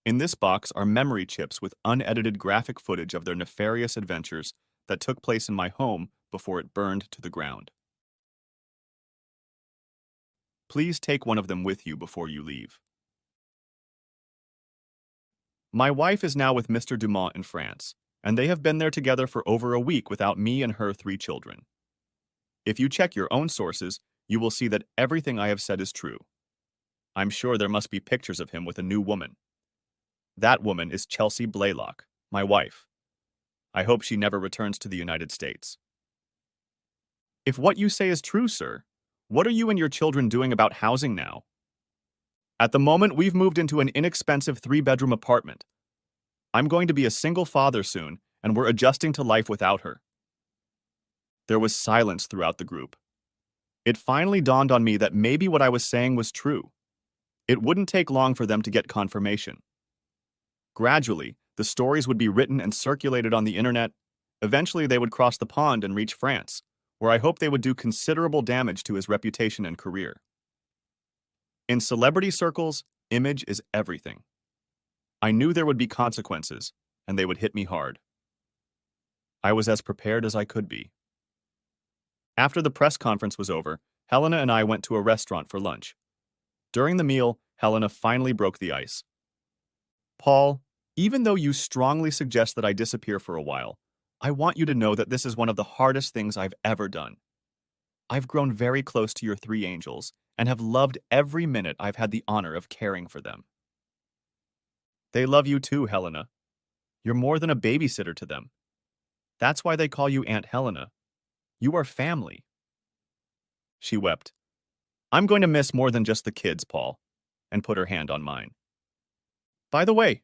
A: In this box are memory chips with unedited graphic footage of their nefarious adventures that took place in my home before it burned to the ground. Please take one of them with you before you leave. My wife is now with Mr. Dumont in France, and they have been there together for over a week without me and her 3 children. If you check your own sources, you will see that everything I have said is true. I'm sure there must be pictures of him with a new woman. That woman is Chelsea Blaylock, my wife. I hope she never returns to the United States. If what you say is true, sir, what are you and your children doing about housing now? At the moment, we've moved into an inexpensive 3-bedroom apartment. I'm going to be a single father soon, and we're adjusting to life without her. There was silence throughout the group. It finally dawned on me that maybe what I was saying was true. It wouldn't take long for them to get confirmation. Gradually, the stories would be written and circulated on the internet. Eventually, they would cross the pond and reach France, where I hope they would do considerable damage to his reputation and career. In celebrity circles, image is everything. I knew there would be consequences, and they would hit me hard. I was as prepared as I could be. After the press conference was over, Helena and I went to a restaurant for lunch. During the meal, Helena finally broke the ice. Paul, even though you strongly suggest that I disappear for a while, I want you to know that this is one of the hardest things I've ever done. I've grown very close to your 3 angels and have loved every minute I've had the honor of caring for them. They love you too, Helena. You're more than a babysitter to them. That's why they call you Aunt Helena. You are family. She wept. I'm going to miss more than just the kids, Paul, and put her hand on mine. By the way,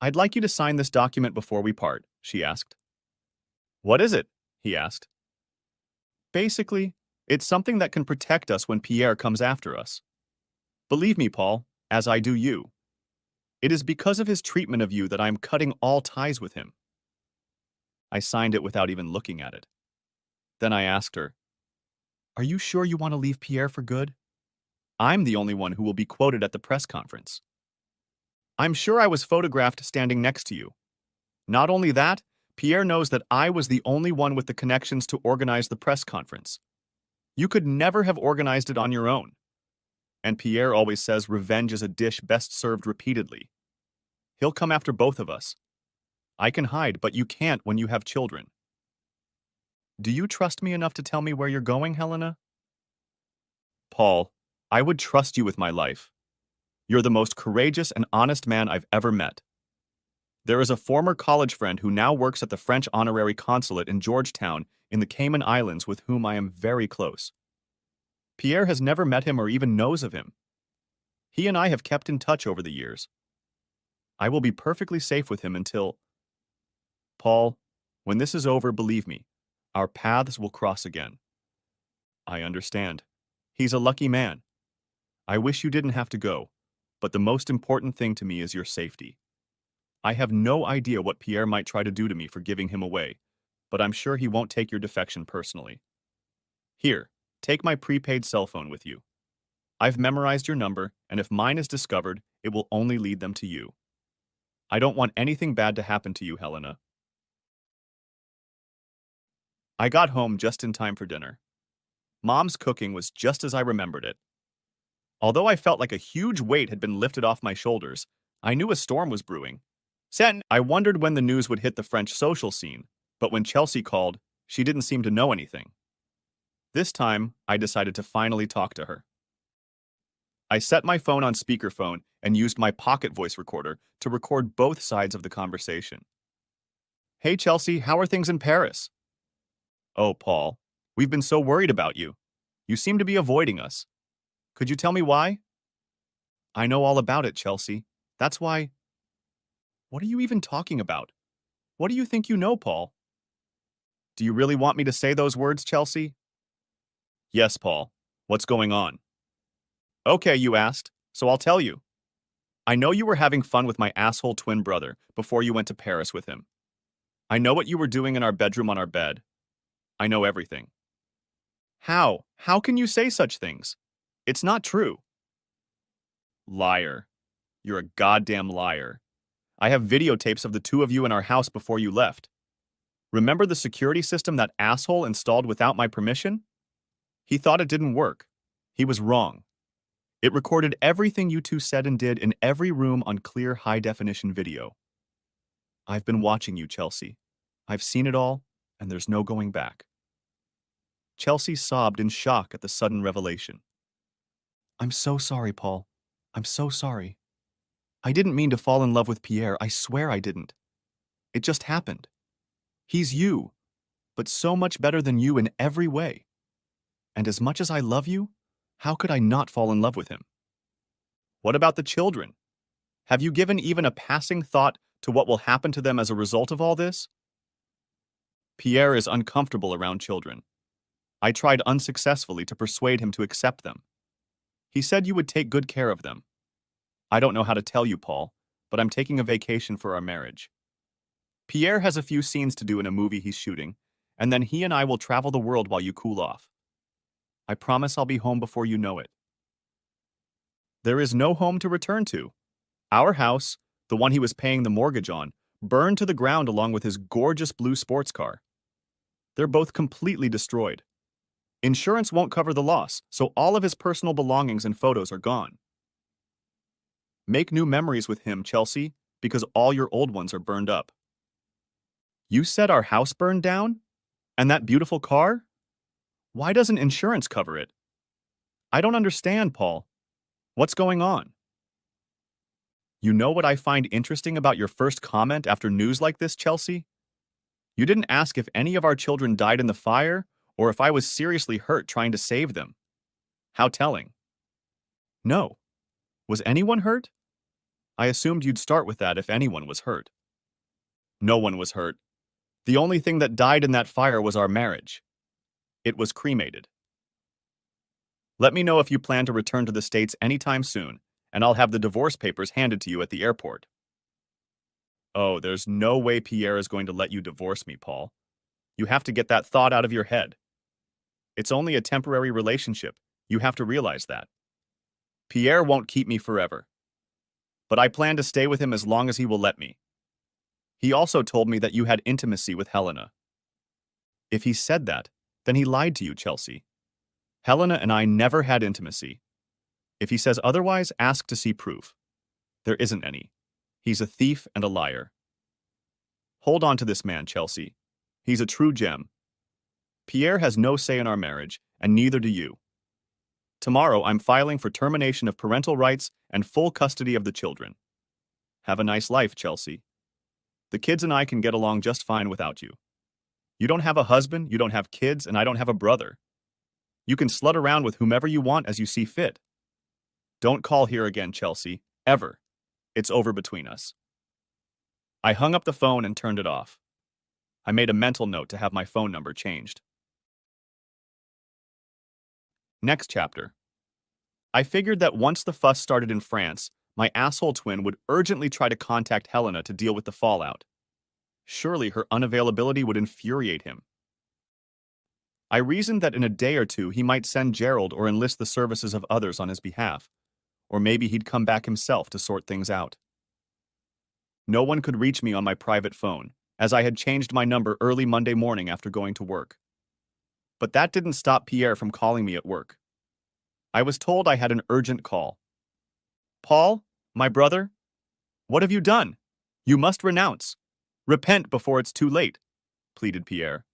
A: I'd like you to sign this document before we part, she asked. What is it? He asked. Basically, it's something that can protect us when Pierre comes after us. Believe me, Paul, as I do you. It is because of his treatment of you that I am cutting all ties with him. I signed it without even looking at it. Then I asked her, Are you sure you want to leave Pierre for good? I'm the only one who will be quoted at the press conference. I'm sure I was photographed standing next to you. Not only that, Pierre knows that I was the only one with the connections to organize the press conference. You could never have organized it on your own. And Pierre always says revenge is a dish best served repeatedly. He'll come after both of us. I can hide, but you can't when you have children. Do you trust me enough to tell me where you're going, Helena? Paul, I would trust you with my life. You're the most courageous and honest man I've ever met. There is a former college friend who now works at the French honorary consulate in Georgetown in the Cayman Islands with whom I am very close. Pierre has never met him or even knows of him. He and I have kept in touch over the years. I will be perfectly safe with him until... Paul, when this is over, believe me, our paths will cross again. I understand. He's a lucky man. I wish you didn't have to go, but the most important thing to me is your safety. I have no idea what Pierre might try to do to me for giving him away, but I'm sure he won't take your defection personally. Here, take my prepaid cell phone with you. I've memorized your number, and if mine is discovered, it will only lead them to you. I don't want anything bad to happen to you, Helena. I got home just in time for dinner. Mom's cooking was just as I remembered it. Although I felt like a huge weight had been lifted off my shoulders, I knew a storm was brewing. I wondered when the news would hit the French social scene, but when Chelsea called, she didn't seem to know anything. This time, I decided to finally talk to her. I set my phone on speakerphone and used my pocket voice recorder to record both sides of the conversation. Hey Chelsea, how are things in Paris? Oh, Paul, we've been so worried about you. You seem to be avoiding us. Could you tell me why? I know all about it, Chelsea. That's why... What are you even talking about? What do you think you know, Paul? Do you really want me to say those words, Chelsea? Yes, Paul. What's going on? Okay, you asked, so I'll tell you. I know you were having fun with my asshole twin brother before you went to Paris with him. I know what you were doing in our bedroom on our bed. I know everything. How? How can you say such things? It's not true. Liar. You're a goddamn liar. I have videotapes of the two of you in our house before you left. Remember the security system that asshole installed without my permission? He thought it didn't work. He was wrong. It recorded everything you two said and did in every room on clear high-definition video. I've been watching you, Chelsea. I've seen it all, and there's no going back. Chelsea sobbed in shock at the sudden revelation. I'm so sorry, Paul. I'm so sorry. I didn't mean to fall in love with Pierre. I swear I didn't. It just happened. He's you, but so much better than you in every way. And as much as I love you, how could I not fall in love with him? What about the children? Have you given even a passing thought to what will happen to them as a result of all this? Pierre is uncomfortable around children. I tried unsuccessfully to persuade him to accept them. He said you would take good care of them. I don't know how to tell you, Paul, but I'm taking a vacation for our marriage. Pierre has a few scenes to do in a movie he's shooting, and then he and I will travel the world while you cool off. I promise I'll be home before you know it. There is no home to return to. Our house, the one he was paying the mortgage on, burned to the ground along with his gorgeous blue sports car. They're both completely destroyed. Insurance won't cover the loss, so all of his personal belongings and photos are gone. Make new memories with him, Chelsea, because all your old ones are burned up. You said our house burned down? And that beautiful car? Why doesn't insurance cover it? I don't understand, Paul. What's going on? You know what I find interesting about your first comment after news like this, Chelsea? You didn't ask if any of our children died in the fire or if I was seriously hurt trying to save them. How telling. No. Was anyone hurt? I assumed you'd start with that if anyone was hurt. No one was hurt. The only thing that died in that fire was our marriage. It was cremated. Let me know if you plan to return to the States anytime soon, and I'll have the divorce papers handed to you at the airport. Oh, there's no way Pierre is going to let you divorce me, Paul. You have to get that thought out of your head. It's only a temporary relationship. You have to realize that. Pierre won't keep me forever. But I plan to stay with him as long as he will let me. He also told me that you had intimacy with Helena. If he said that, then he lied to you, Chelsea. Helena and I never had intimacy. If he says otherwise, ask to see proof. There isn't any. He's a thief and a liar. Hold on to this man, Chelsea. He's a true gem. Pierre has no say in our marriage, and neither do you. Tomorrow, I'm filing for termination of parental rights and full custody of the children. Have a nice life, Chelsea. The kids and I can get along just fine without you. You don't have a husband, you don't have kids, and I don't have a brother. You can slut around with whomever you want as you see fit. Don't call here again, Chelsea. Ever. It's over between us. I hung up the phone and turned it off. I made a mental note to have my phone number changed. Next chapter. I figured that once the fuss started in France, my asshole twin would urgently try to contact Helena to deal with the fallout. Surely her unavailability would infuriate him. I reasoned that in a day or two he might send Gerald or enlist the services of others on his behalf, or maybe he'd come back himself to sort things out. No one could reach me on my private phone, as I had changed my number early Monday morning after going to work. But that didn't stop Pierre from calling me at work. I was told I had an urgent call. Paul, my brother, what have you done? You must renounce. Repent before it's too late, pleaded Pierre.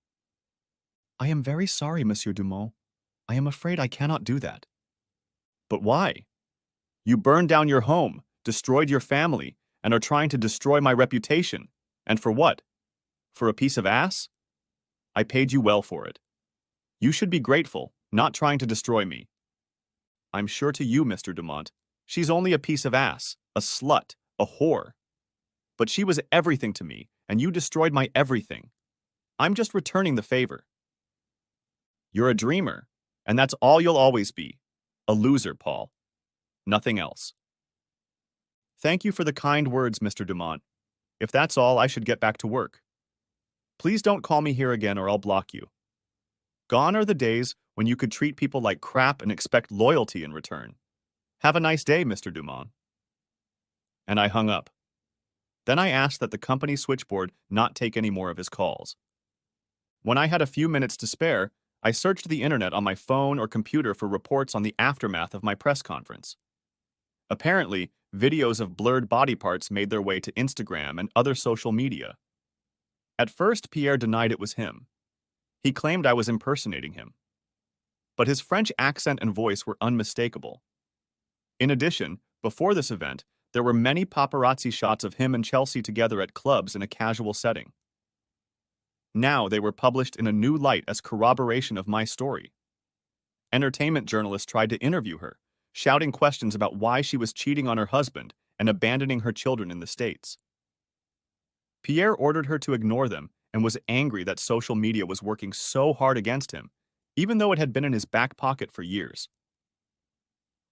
A: I am very sorry, Monsieur Dumont. I am afraid I cannot do that. But why? You burned down your home, destroyed your family, and are trying to destroy my reputation. And for what? For a piece of ass? I paid you well for it. You should be grateful, not trying to destroy me. I'm sure to you, Mr. Dumont, she's only a piece of ass, a slut, a whore. But she was everything to me, and you destroyed my everything. I'm just returning the favor. You're a dreamer, and that's all you'll always be. A loser, Paul. Nothing else. Thank you for the kind words, Mr. Dumont. If that's all, I should get back to work. Please don't call me here again or I'll block you. Gone are the days when you could treat people like crap and expect loyalty in return. Have a nice day, Mr. Dumont. And I hung up. Then I asked that the company switchboard not take any more of his calls. When I had a few minutes to spare, I searched the internet on my phone or computer for reports on the aftermath of my press conference. Apparently, videos of blurred body parts made their way to Instagram and other social media. At first, Pierre denied it was him. He claimed I was impersonating him. But his French accent and voice were unmistakable. In addition, before this event, there were many paparazzi shots of him and Chelsea together at clubs in a casual setting. Now they were published in a new light as corroboration of my story. Entertainment journalists tried to interview her, shouting questions about why she was cheating on her husband and abandoning her children in the States. Pierre ordered her to ignore them and was angry that social media was working so hard against him, even though it had been in his back pocket for years.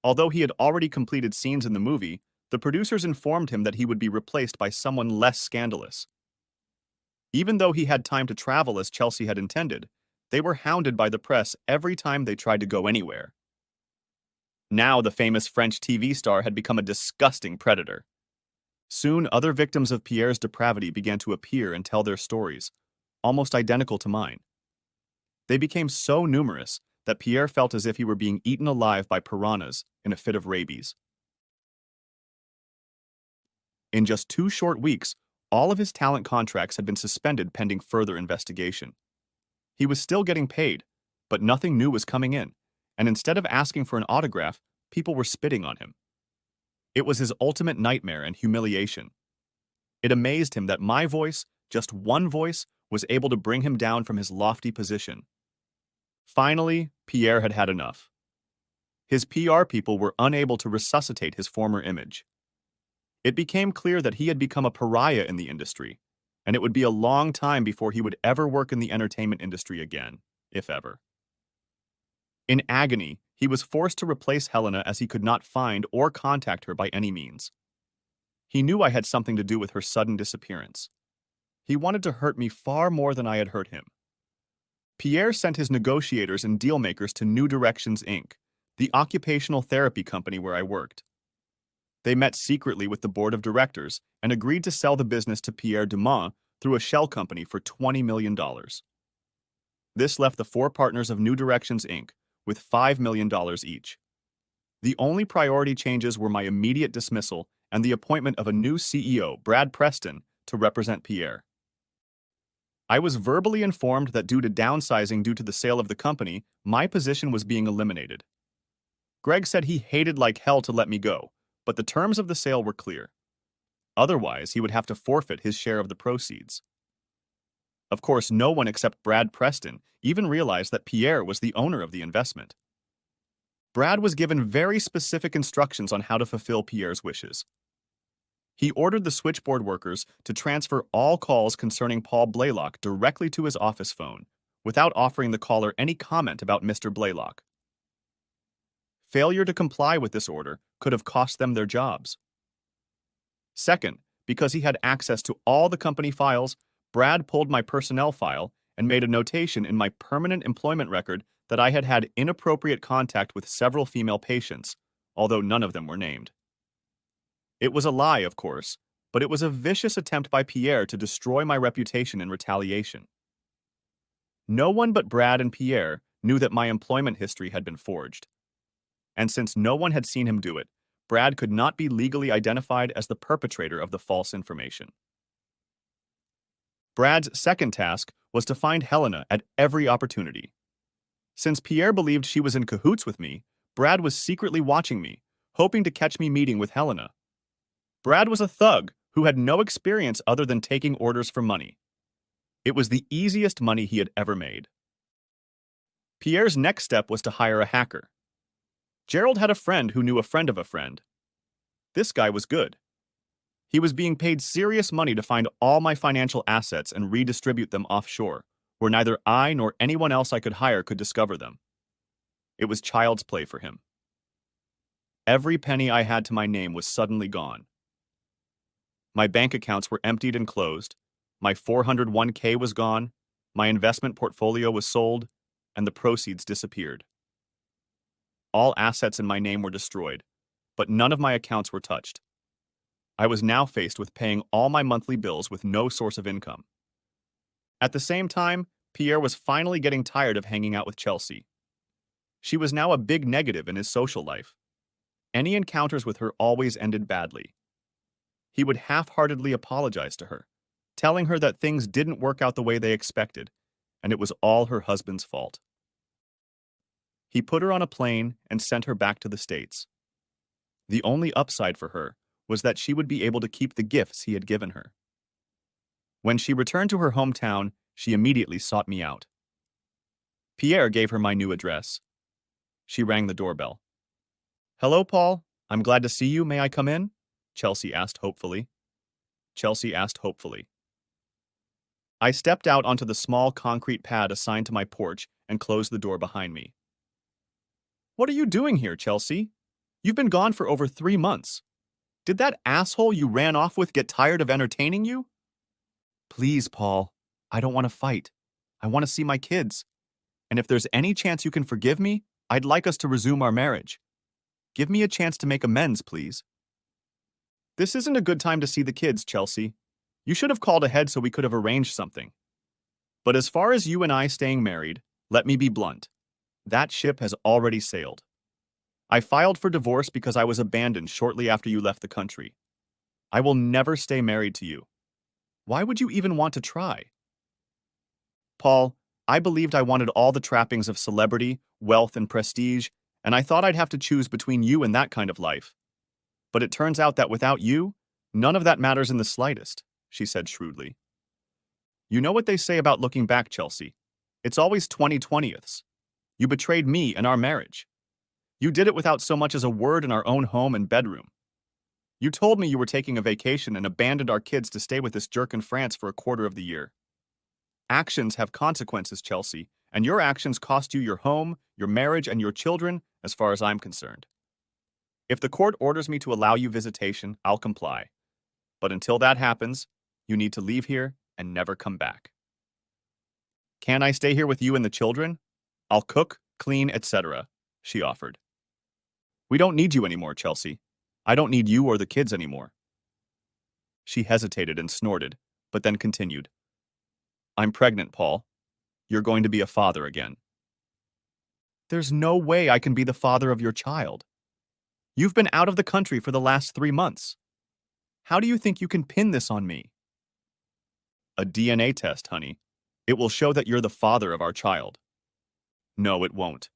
A: Although he had already completed scenes in the movie, the producers informed him that he would be replaced by someone less scandalous. Even though he had time to travel as Chelsea had intended, they were hounded by the press every time they tried to go anywhere. Now the famous French TV star had become a disgusting predator. Soon other victims of Pierre's depravity began to appear and tell their stories, almost identical to mine. They became so numerous that Pierre felt as if he were being eaten alive by piranhas in a fit of rabies. In just 2 short weeks, all of his talent contracts had been suspended pending further investigation. He was still getting paid, but nothing new was coming in, and instead of asking for an autograph, people were spitting on him. It was his ultimate nightmare and humiliation. It amazed him that my voice, just one voice, was able to bring him down from his lofty position. Finally, Pierre had had enough. His PR people were unable to resuscitate his former image. It became clear that he had become a pariah in the industry, and it would be a long time before he would ever work in the entertainment industry again, if ever. In agony, he was forced to replace Helena as he could not find or contact her by any means. He knew I had something to do with her sudden disappearance. He wanted to hurt me far more than I had hurt him. Pierre sent his negotiators and dealmakers to New Directions, Inc., the occupational therapy company where I worked. They met secretly with the board of directors and agreed to sell the business to Pierre Dumont through a shell company for $20 million. This left the 4 partners of New Directions, Inc. with $5 million each. The only priority changes were my immediate dismissal and the appointment of a new CEO, Brad Preston, to represent Pierre. I was verbally informed that due to downsizing due to the sale of the company, my position was being eliminated. Greg said he hated like hell to let me go, but the terms of the sale were clear. Otherwise, he would have to forfeit his share of the proceeds. Of course, no one except Brad Preston even realized that Pierre was the owner of the investment. Brad was given very specific instructions on how to fulfill Pierre's wishes. He ordered the switchboard workers to transfer all calls concerning Paul Blaylock directly to his office phone, without offering the caller any comment about Mr. Blaylock. Failure to comply with this order could have cost them their jobs. Second, because he had access to all the company files, Brad pulled my personnel file and made a notation in my permanent employment record that I had had inappropriate contact with several female patients, although none of them were named. It was a lie, of course, but it was a vicious attempt by Pierre to destroy my reputation in retaliation. No one but Brad and Pierre knew that my employment history had been forged. And since no one had seen him do it, Brad could not be legally identified as the perpetrator of the false information. Brad's second task was to find Helena at every opportunity. Since Pierre believed she was in cahoots with me, Brad was secretly watching me, hoping to catch me meeting with Helena. Brad was a thug who had no experience other than taking orders for money. It was the easiest money he had ever made. Pierre's next step was to hire a hacker. Gerald had a friend who knew a friend of a friend. This guy was good. He was being paid serious money to find all my financial assets and redistribute them offshore, where neither I nor anyone else I could hire could discover them. It was child's play for him. Every penny I had to my name was suddenly gone. My bank accounts were emptied and closed, my 401k was gone, my investment portfolio was sold, and the proceeds disappeared. All assets in my name were destroyed, but none of my accounts were touched. I was now faced with paying all my monthly bills with no source of income. At the same time, Pierre was finally getting tired of hanging out with Chelsea. She was now a big negative in his social life. Any encounters with her always ended badly. He would half-heartedly apologize to her, telling her that things didn't work out the way they expected, and it was all her husband's fault. He put her on a plane and sent her back to the States. The only upside for her was that she would be able to keep the gifts he had given her. When she returned to her hometown, she immediately sought me out. Pierre gave her my new address. She rang the doorbell. "Hello, Paul. I'm glad to see you. May I come in?" Chelsea asked hopefully. I stepped out onto the small concrete pad assigned to my porch and closed the door behind me. "What are you doing here, Chelsea? You've been gone for over 3 months. Did that asshole you ran off with get tired of entertaining you?" "Please, Paul. I don't want to fight. I want to see my kids. And if there's any chance you can forgive me, I'd like us to resume our marriage. Give me a chance to make amends, please." "This isn't a good time to see the kids, Chelsea. You should have called ahead so we could have arranged something. But as far as you and I staying married, let me be blunt. That ship has already sailed. I filed for divorce because I was abandoned shortly after you left the country. I will never stay married to you. Why would you even want to try?" "Paul, I believed I wanted all the trappings of celebrity, wealth, and prestige, and I thought I'd have to choose between you and that kind of life. But it turns out that without you, none of that matters in the slightest," she said shrewdly. "You know what they say about looking back, Chelsea. It's always 20/20ths. You betrayed me and our marriage. You did it without so much as a word in our own home and bedroom. You told me you were taking a vacation and abandoned our kids to stay with this jerk in France for a quarter of the year. Actions have consequences, Chelsea, and your actions cost you your home, your marriage, and your children, as far as I'm concerned. If the court orders me to allow you visitation, I'll comply. But until that happens, you need to leave here and never come back." "Can I stay here with you and the children? I'll cook, clean, etc.," she offered. "We don't need you anymore, Chelsea. I don't need you or the kids anymore." She hesitated and snorted, but then continued. "I'm pregnant, Paul. You're going to be a father again." "There's no way I can be the father of your child. You've been out of the country for the last 3 months. How do you think you can pin this on me?" "A DNA test, honey. It will show that you're the father of our child." "No, it won't.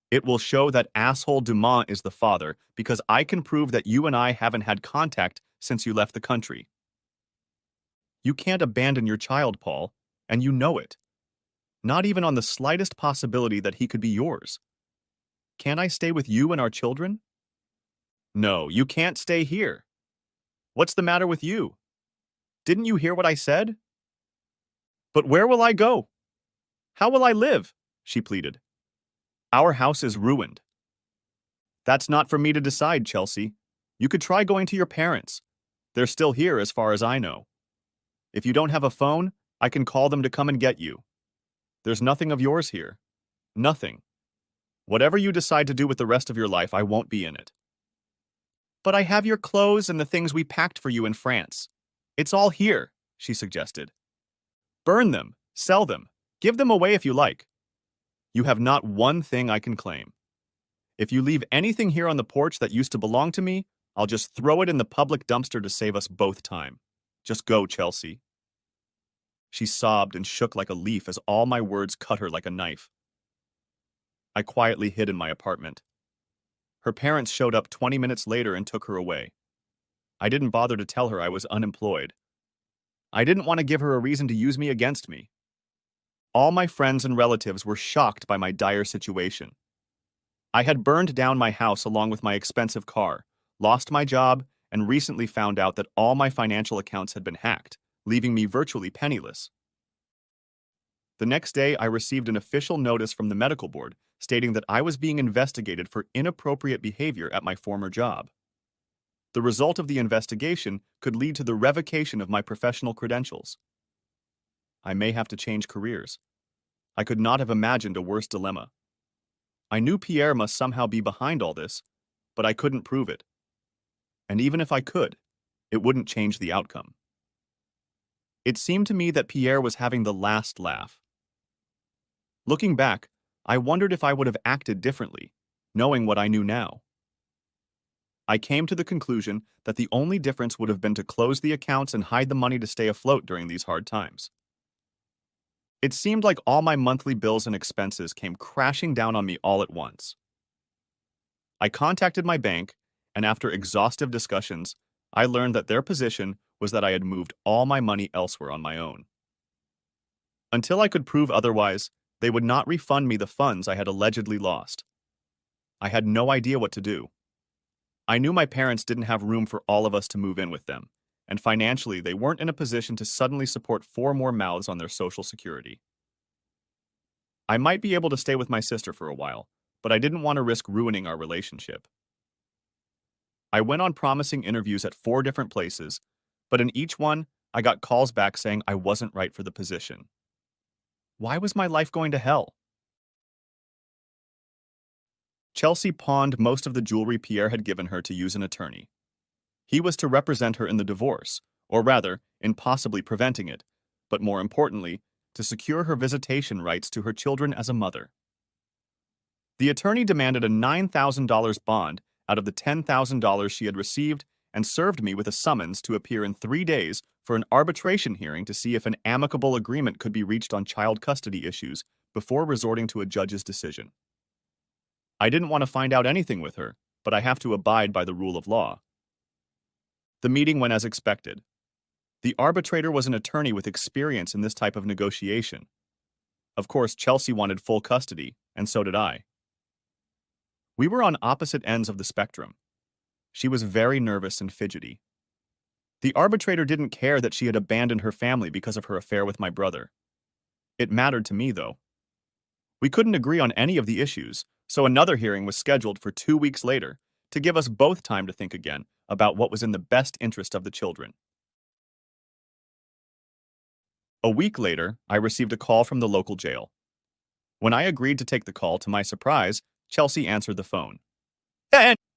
A: It will show that asshole Dumas is the father because I can prove that you and I haven't had contact since you left the country." "You can't abandon your child, Paul, and you know it. Not even on the slightest possibility that he could be yours. Can I stay with you and our children?" "No, you can't stay here. What's the matter with you? Didn't you hear what I said?" "But where will I go? How will I live?" she pleaded. "Our house is ruined." "That's not for me to decide, Chelsea. You could try going to your parents. They're still here as far as I know. If you don't have a phone, I can call them to come and get you. There's nothing of yours here. Nothing. Whatever you decide to do with the rest of your life, I won't be in it." "But I have your clothes and the things we packed for you in France. It's all here," she suggested. "Burn them, sell them, give them away if you like. You have not one thing I can claim. If you leave anything here on the porch that used to belong to me, I'll just throw it in the public dumpster to save us both time. Just go, Chelsea." She sobbed and shook like a leaf as all my words cut her like a knife. I quietly hid in my apartment. Her parents showed up 20 minutes later and took her away. I didn't bother to tell her I was unemployed. I didn't want to give her a reason to use me against me. All my friends and relatives were shocked by my dire situation. I had burned down my house along with my expensive car, lost my job, and recently found out that all my financial accounts had been hacked, leaving me virtually penniless. The next day, I received an official notice from the medical board stating that I was being investigated for inappropriate behavior at my former job. The result of the investigation could lead to the revocation of my professional credentials. I may have to change careers. I could not have imagined a worse dilemma. I knew Pierre must somehow be behind all this, but I couldn't prove it. And even if I could, it wouldn't change the outcome. It seemed to me that Pierre was having the last laugh. Looking back, I wondered if I would have acted differently, knowing what I knew now. I came to the conclusion that the only difference would have been to close the accounts and hide the money to stay afloat during these hard times. It seemed like all my monthly bills and expenses came crashing down on me all at once. I contacted my bank, and after exhaustive discussions, I learned that their position was that I had moved all my money elsewhere on my own. Until I could prove otherwise, they would not refund me the funds I had allegedly lost. I had no idea what to do. I knew my parents didn't have room for all of us to move in with them, and financially they weren't in a position to suddenly support 4 more mouths on their social security. I might be able to stay with my sister for a while, but I didn't want to risk ruining our relationship. I went on promising interviews at 4 different places, but in each one, I got calls back saying I wasn't right for the position. Why was my life going to hell? Chelsea pawned most of the jewelry Pierre had given her to use an attorney. He was to represent her in the divorce, or rather, in possibly preventing it, but more importantly, to secure her visitation rights to her children as a mother. The attorney demanded a $9,000 bond out of the $10,000 she had received and served me with a summons to appear in 3 days for an arbitration hearing to see if an amicable agreement could be reached on child custody issues before resorting to a judge's decision. I didn't want to find out anything with her, but I have to abide by the rule of law. The meeting went as expected. The arbitrator was an attorney with experience in this type of negotiation. Of course, Chelsea wanted full custody, and so did I. We were on opposite ends of the spectrum. She was very nervous and fidgety. The arbitrator didn't care that she had abandoned her family because of her affair with my brother. It mattered to me, though. We couldn't agree on any of the issues, so another hearing was scheduled for 2 weeks later to give us both time to think again about what was in the best interest of the children. A week later, I received a call from the local jail. When I agreed to take the call, to my surprise, Chelsea answered the phone.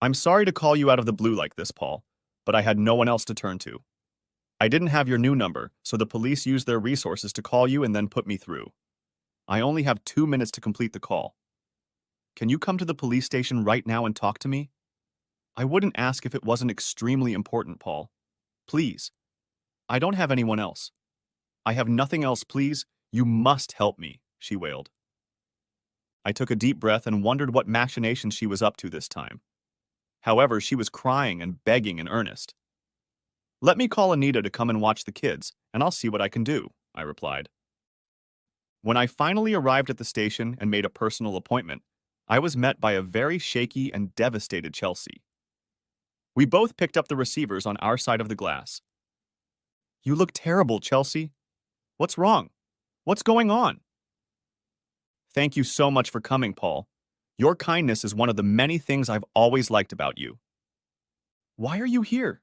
A: I'm sorry to call you out of the blue like this, Paul, but I had no one else to turn to. I didn't have your new number, so the police used their resources to call you and then put me through. I only have 2 minutes to complete the call. Can you come to the police station right now and talk to me? I wouldn't ask if it wasn't extremely important, Paul. Please. I don't have anyone else. I have nothing else, please. You must help me, she wailed. I took a deep breath and wondered what machinations she was up to this time. However, she was crying and begging in earnest. Let me call Anita to come and watch the kids, and I'll see what I can do, I replied. When I finally arrived at the station and made a personal appointment, I was met by a very shaky and devastated Chelsea. We both picked up the receivers on our side of the glass. You look terrible, Chelsea. What's wrong? What's going on? Thank you so much for coming, Paul. Your kindness is one of the many things I've always liked about you. Why are you here?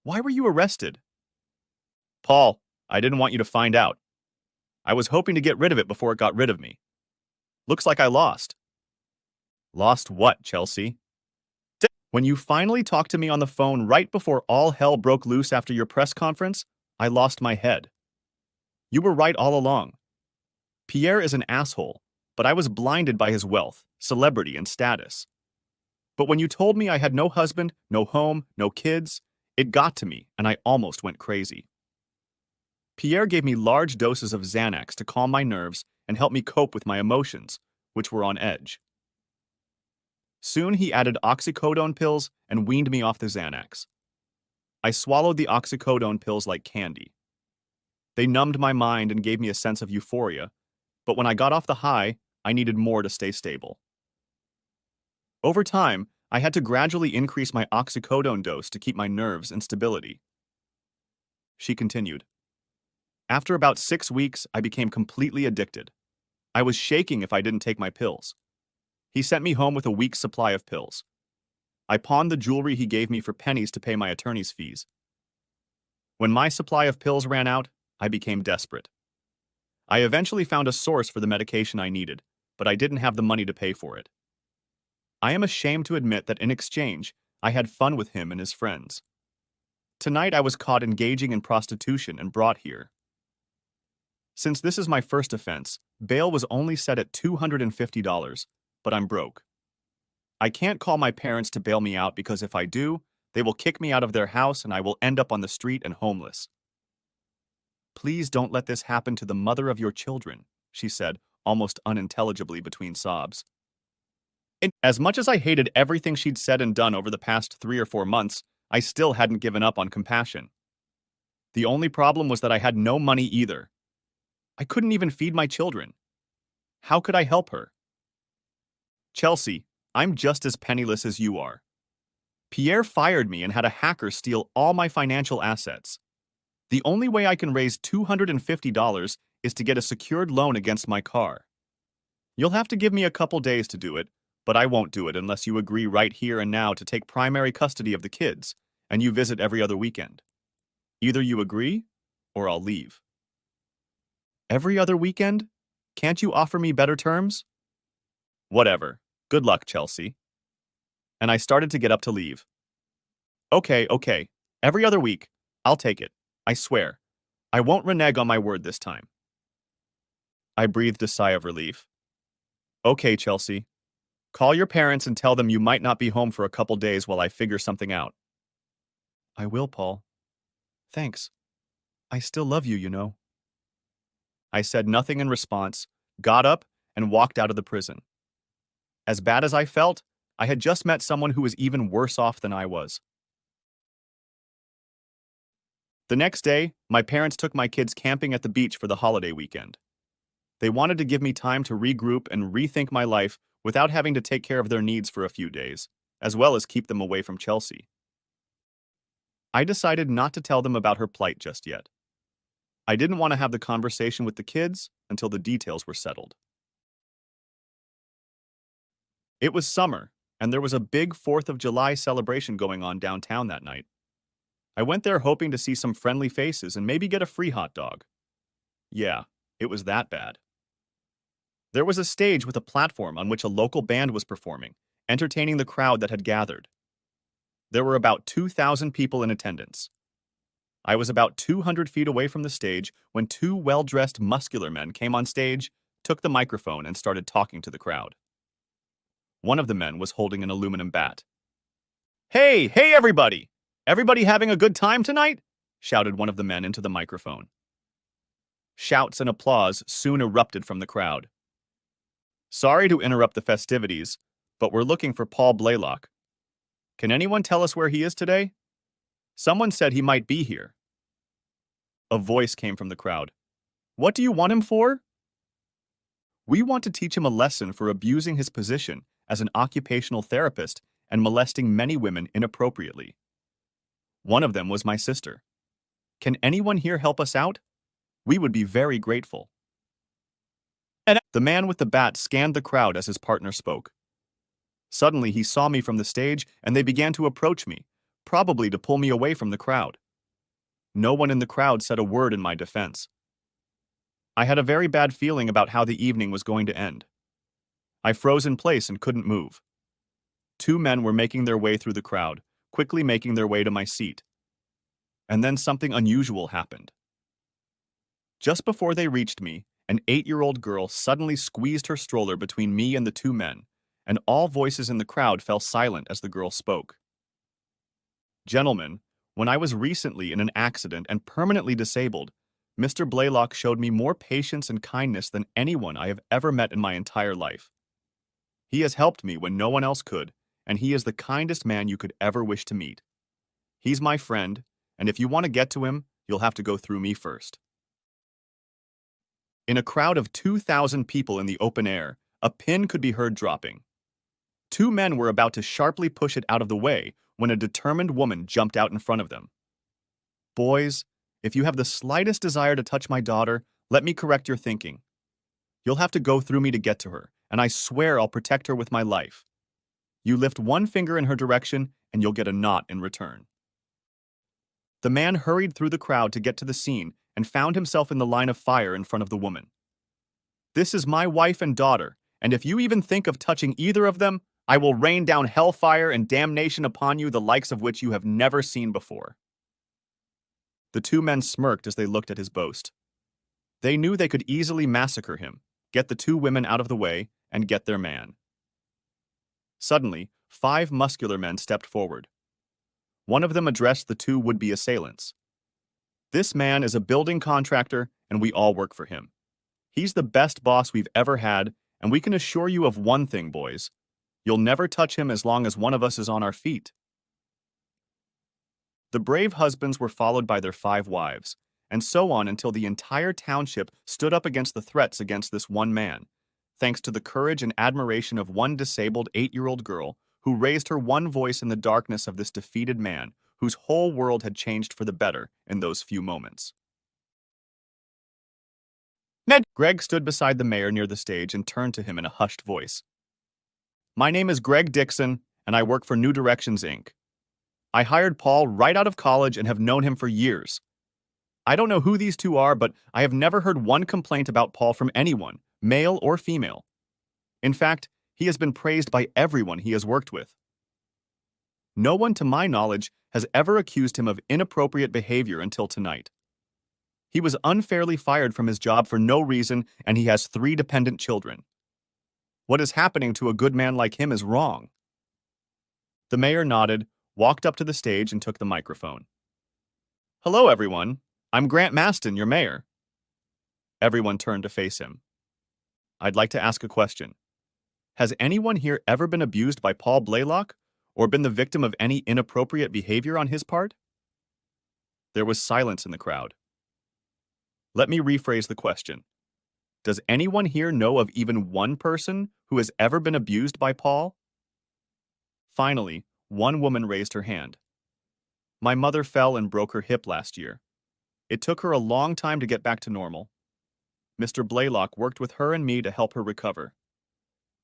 A: Why were you arrested? Paul, I didn't want you to find out. I was hoping to get rid of it before it got rid of me. Looks like I lost. Lost what, Chelsea? When you finally talked to me on the phone right before all hell broke loose after your press conference, I lost my head. You were right all along. Pierre is an asshole, but I was blinded by his wealth, celebrity, and status. But when you told me I had no husband, no home, no kids, it got to me, and I almost went crazy. Pierre gave me large doses of Xanax to calm my nerves and help me cope with my emotions, which were on edge. Soon he added oxycodone pills and weaned me off the Xanax. I swallowed the oxycodone pills like candy. They numbed my mind and gave me a sense of euphoria, but when I got off the high, I needed more to stay stable. Over time, I had to gradually increase my oxycodone dose to keep my nerves in stability. She continued. After about 6 weeks, I became completely addicted. I was shaking if I didn't take my pills. He sent me home with a week's supply of pills. I pawned the jewelry he gave me for pennies to pay my attorney's fees. When my supply of pills ran out, I became desperate. I eventually found a source for the medication I needed, but I didn't have the money to pay for it. I am ashamed to admit that in exchange, I had fun with him and his friends. Tonight I was caught engaging in prostitution and brought here. Since this is my first offense, bail was only set at $250, but I'm broke. I can't call my parents to bail me out because if I do, they will kick me out of their house and I will end up on the street and homeless. Please don't let this happen to the mother of your children, she said, almost unintelligibly between sobs. As much as I hated everything she'd said and done over the past 3 or 4 months, I still hadn't given up on compassion. The only problem was that I had no money either. I couldn't even feed my children. How could I help her? Chelsea, I'm just as penniless as you are. Pierre fired me and had a hacker steal all my financial assets. The only way I can raise $250 is to get a secured loan against my car. You'll have to give me a couple days to do it, but I won't do it unless you agree right here and now to take primary custody of the kids, and you visit every other weekend. Either you agree, or I'll leave. Every other weekend? Can't you offer me better terms? Whatever. Good luck, Chelsea. And I started to get up to leave. Okay. Every other week. I'll take it. I swear. I won't renege on my word this time. I breathed a sigh of relief. Okay, Chelsea. Call your parents and tell them you might not be home for a couple days while I figure something out. I will, Paul. Thanks. I still love you, you know. I said nothing in response, got up, and walked out of the prison. As bad as I felt, I had just met someone who was even worse off than I was. The next day, my parents took my kids camping at the beach for the holiday weekend. They wanted to give me time to regroup and rethink my life without having to take care of their needs for a few days, as well as keep them away from Chelsea. I decided not to tell them about her plight just yet. I didn't want to have the conversation with the kids until the details were settled. It was summer, and there was a big 4th of July celebration going on downtown that night. I went there hoping to see some friendly faces and maybe get a free hot dog. Yeah, it was that bad. There was a stage with a platform on which a local band was performing, entertaining the crowd that had gathered. There were about 2,000 people in attendance. I was about 200 feet away from the stage when 2 well-dressed, muscular men came on stage, took the microphone, and started talking to the crowd. One of the men was holding an aluminum bat. Hey, everybody! Everybody having a good time tonight? Shouted one of the men into the microphone. Shouts and applause soon erupted from the crowd. Sorry to interrupt the festivities, but we're looking for Paul Blaylock. Can anyone tell us where he is today? Someone said he might be here. A voice came from the crowd. What do you want him for? We want to teach him a lesson for abusing his position as an occupational therapist and molesting many women inappropriately. One of them was my sister. Can anyone here help us out? We would be very grateful. The man with the bat scanned the crowd as his partner spoke. Suddenly, he saw me from the stage and they began to approach me, probably to pull me away from the crowd. No one in the crowd said a word in my defense. I had a very bad feeling about how the evening was going to end. I froze in place and couldn't move. 2 men were making their way through the crowd, quickly making their way to my seat. And then something unusual happened. Just before they reached me, an 8-year-old girl suddenly squeezed her stroller between me and the 2 men, and all voices in the crowd fell silent as the girl spoke. Gentlemen, when I was recently in an accident and permanently disabled, Mr. Blaylock showed me more patience and kindness than anyone I have ever met in my entire life. He has helped me when no one else could, and he is the kindest man you could ever wish to meet. He's my friend, and if you want to get to him, you'll have to go through me first. In a crowd of 2,000 people in the open air, a pin could be heard dropping. 2 men were about to sharply push it out of the way when a determined woman jumped out in front of them. Boys, If you have the slightest desire to touch my daughter, let me correct your thinking. You'll have to go through me to get to her, and I swear I'll protect her with my life. You lift one finger in her direction, and you'll get a knot in return." The man hurried through the crowd to get to the scene and found himself in the line of fire in front of the woman. "This is my wife and daughter, and if you even think of touching either of them, I will rain down hellfire and damnation upon you, the likes of which you have never seen before." The two men smirked as they looked at his boast. They knew they could easily massacre him, get the two women out of the way, and get their man. Suddenly, 5 muscular men stepped forward. One of them addressed the two would-be assailants. "This man is a building contractor, and we all work for him. He's the best boss we've ever had, and we can assure you of one thing, boys. You'll never touch him as long as one of us is on our feet." The brave husbands were followed by their 5 wives, and so on until the entire township stood up against the threats against this one man, thanks to the courage and admiration of one disabled 8-year-old girl who raised her one voice in the darkness of this defeated man whose whole world had changed for the better in those few moments. "Ned!" Greg stood beside the mayor near the stage and turned to him in a hushed voice. "My name is Greg Dixon, and I work for New Directions, Inc. I hired Paul right out of college and have known him for years. I don't know who these two are, but I have never heard one complaint about Paul from anyone, male or female. In fact, he has been praised by everyone he has worked with. No one, to my knowledge, has ever accused him of inappropriate behavior until tonight. He was unfairly fired from his job for no reason, and he has 3 dependent children. What is happening to a good man like him is wrong." The mayor nodded, walked up to the stage, and took the microphone. "Hello, everyone. I'm Grant Maston, your mayor." Everyone turned to face him. "I'd like to ask a question. Has anyone here ever been abused by Paul Blaylock, or been the victim of any inappropriate behavior on his part?" There was silence in the crowd. Let me rephrase the question. Does anyone here know of even one person who has ever been abused by Paul? Finally, one woman raised her hand. "My mother fell and broke her hip last year. It took her a long time to get back to normal. Mr. Blaylock worked with her and me to help her recover.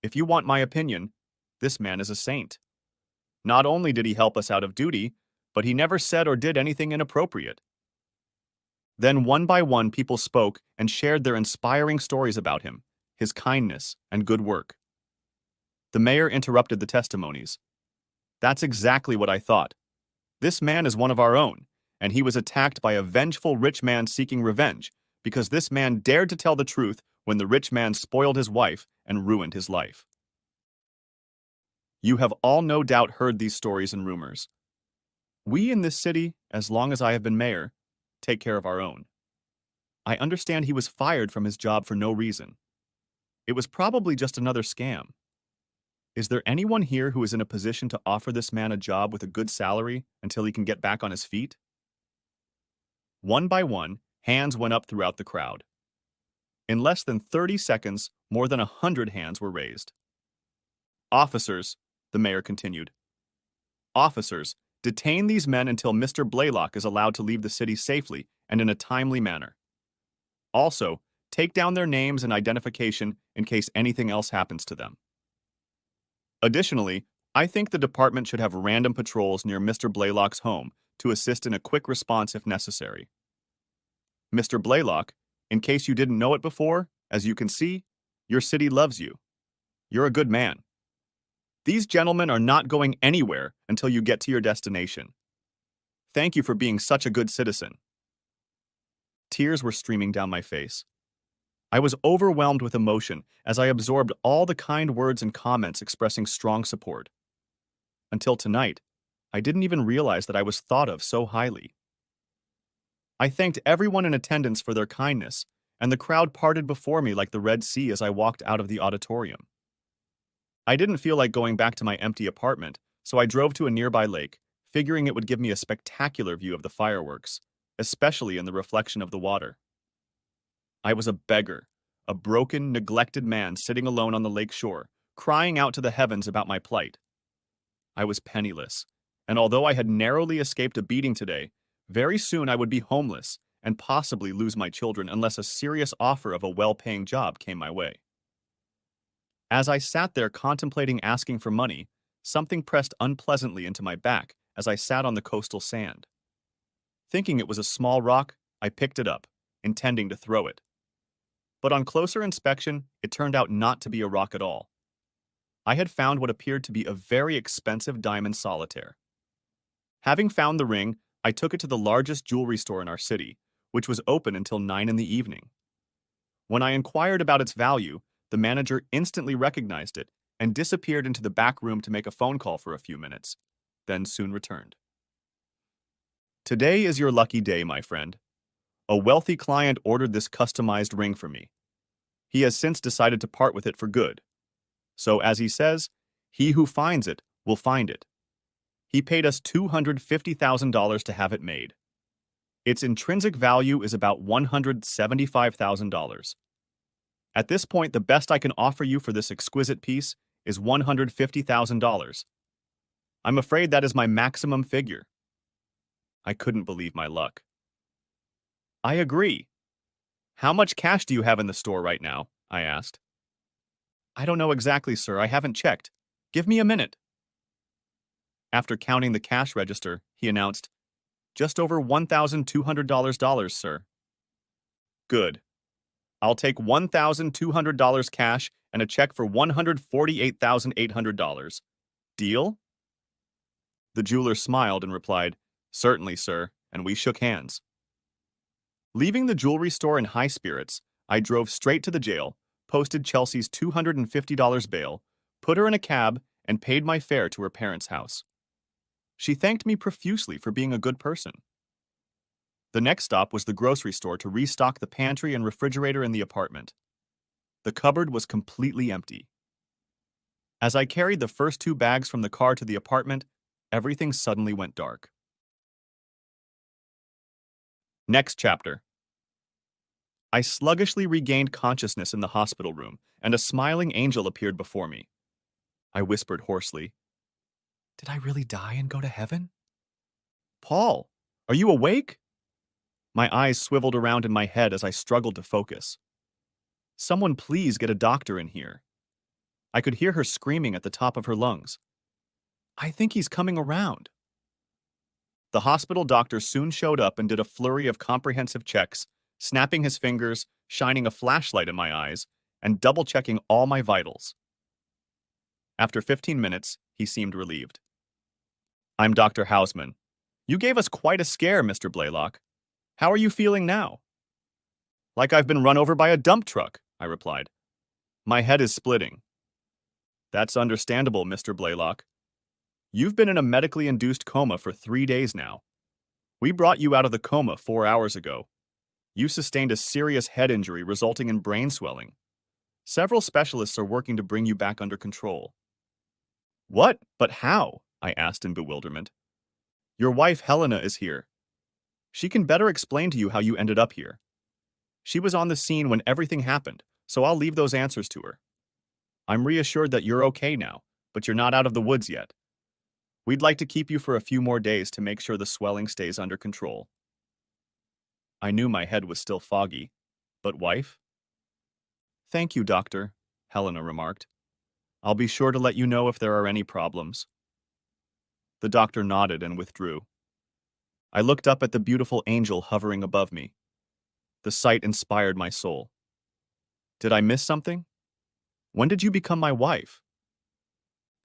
A: If you want my opinion, this man is a saint. Not only did he help us out of duty, but he never said or did anything inappropriate." Then one by one people spoke and shared their inspiring stories about him, his kindness, and good work. The mayor interrupted the testimonies. "That's exactly what I thought. This man is one of our own, and he was attacked by a vengeful rich man seeking revenge because this man dared to tell the truth when the rich man spoiled his wife and ruined his life." You have all no doubt heard these stories and rumors. We in this city, as long as I have been mayor, take care of our own. I understand he was fired from his job for no reason. It was probably just another scam. Is there anyone here who is in a position to offer this man a job with a good salary until he can get back on his feet? One by one, hands went up throughout the crowd. In less than 30 seconds, more than 100 hands were raised. "Officers," the mayor continued. "Officers, detain these men until Mr. Blaylock is allowed to leave the city safely and in a timely manner. Also, take down their names and identification in case anything else happens to them. Additionally, I think the department should have random patrols near Mr. Blaylock's home to assist in a quick response if necessary. Mr. Blaylock, in case you didn't know it before, as you can see, your city loves you. You're a good man. These gentlemen are not going anywhere until you get to your destination. Thank you for being such a good citizen." Tears were streaming down my face. I was overwhelmed with emotion as I absorbed all the kind words and comments expressing strong support. Until tonight, I didn't even realize that I was thought of so highly. I thanked everyone in attendance for their kindness, and the crowd parted before me like the Red Sea as I walked out of the auditorium. I didn't feel like going back to my empty apartment, so I drove to a nearby lake, figuring it would give me a spectacular view of the fireworks, especially in the reflection of the water. I was a beggar, a broken, neglected man sitting alone on the lake shore, crying out to the heavens about my plight. I was penniless, and although I had narrowly escaped a beating today, very soon I would be homeless and possibly lose my children unless a serious offer of a well-paying job came my way. As I sat there contemplating asking for money, something pressed unpleasantly into my back as I sat on the coastal sand. Thinking it was a small rock, I picked it up, intending to throw it. But on closer inspection, it turned out not to be a rock at all. I had found what appeared to be a very expensive diamond solitaire. Having found the ring, I took it to the largest jewelry store in our city, which was open until 9 in the evening. When I inquired about its value, the manager instantly recognized it and disappeared into the back room to make a phone call for a few minutes, then soon returned. Today is your lucky day, my friend. A wealthy client ordered this customized ring for me. He has since decided to part with it for good. So, as he says, he who finds it will find it. He paid us $250,000 to have it made. Its intrinsic value is about $175,000. At this point, the best I can offer you for this exquisite piece is $150,000. I'm afraid that is my maximum figure. I couldn't believe my luck. I agree. How much cash do you have in the store right now? I asked. I don't know exactly, sir. I haven't checked. Give me a minute. After counting the cash register, he announced, just over $1,200, sir. Good. I'll take $1,200 cash and a check for $148,800. Deal? The jeweler smiled and replied, certainly, sir, and we shook hands. Leaving the jewelry store in high spirits, I drove straight to the jail, posted Chelsea's $250 bail, put her in a cab, and paid my fare to her parents' house. She thanked me profusely for being a good person. The next stop was the grocery store to restock the pantry and refrigerator in the apartment. The cupboard was completely empty. As I carried the first 2 bags from the car to the apartment, everything suddenly went dark. Next chapter. I sluggishly regained consciousness in the hospital room, and a smiling angel appeared before me. I whispered hoarsely, "Did I really die and go to heaven?" "Paul, are you awake?" My eyes swiveled around in my head as I struggled to focus. "Someone please get a doctor in here." I could hear her screaming at the top of her lungs. "I think he's coming around." The hospital doctor soon showed up and did a flurry of comprehensive checks, snapping his fingers, shining a flashlight in my eyes, and double-checking all my vitals. After 15 minutes, he seemed relieved. "I'm Dr. Hausman. You gave us quite a scare, Mr. Blaylock. How are you feeling now?" "Like I've been run over by a dump truck," I replied. "My head is splitting." "That's understandable, Mr. Blaylock. You've been in a medically induced coma for 3 days now. We brought you out of the coma 4 hours ago. You sustained a serious head injury resulting in brain swelling. Several specialists are working to bring you back under control." "What? But how?" I asked in bewilderment. "Your wife Helena is here. She can better explain to you how you ended up here. She was on the scene when everything happened, so I'll leave those answers to her. I'm reassured that you're okay now, but you're not out of the woods yet. We'd like to keep you for a few more days to make sure the swelling stays under control." I knew my head was still foggy, but wife? "Thank you, doctor," Helena remarked. "I'll be sure to let you know if there are any problems." The doctor nodded and withdrew. I looked up at the beautiful angel hovering above me. The sight inspired my soul. Did I miss something? When did you become my wife?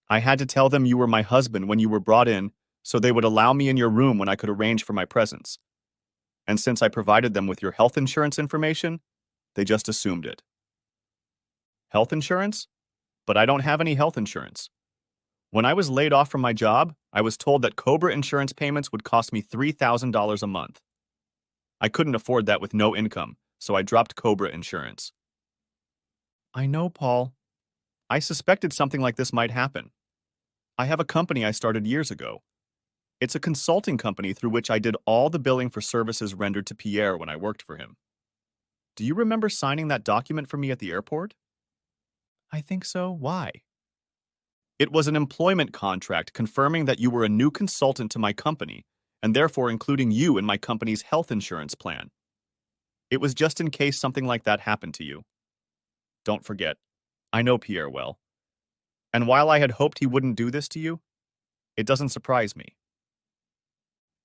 A: I had to tell them you were my husband when you were brought in, so they would allow me in your room when I could arrange for my presence. And since I provided them with your health insurance information, they just assumed it." "Health insurance? But I don't have any health insurance. When I was laid off from my job, I was told that Cobra insurance payments would cost me $3,000 a month. I couldn't afford that with no income, so I dropped Cobra insurance." "I know, Paul. I suspected something like this might happen. I have a company I started years ago. It's a consulting company through which I did all the billing for services rendered to Pierre when I worked for him. Do you remember signing that document for me at the airport?" "I think so. Why?" "It was an employment contract confirming that you were a new consultant to my company, and therefore including you in my company's health insurance plan. It was just in case something like that happened to you. Don't forget, I know Pierre well. And while I had hoped he wouldn't do this to you, it doesn't surprise me.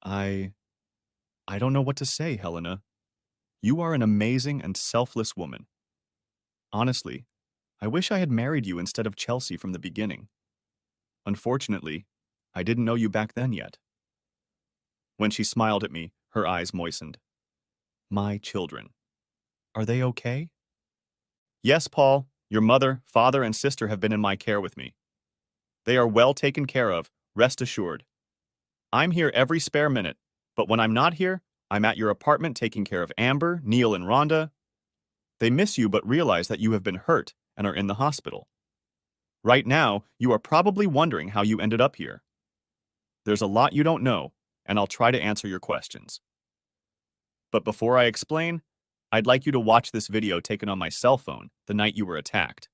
A: I don't know what to say, Helena. You are an amazing and selfless woman. Honestly, I wish I had married you instead of Chelsea from the beginning. Unfortunately, I didn't know you back then yet. When she smiled at me, her eyes moistened. My children. Are they okay? Yes, Paul. Your mother, father, and sister have been in my care with me. They are well taken care of, rest assured. I'm here every spare minute, but when I'm not here, I'm at your apartment taking care of Amber, Neil, and Rhonda. They miss you but realize that you have been hurt and are in the hospital. Right now, you are probably wondering how you ended up here. There's a lot you don't know, and I'll try to answer your questions. But before I explain, I'd like you to watch this video taken on my cell phone the night you were attacked.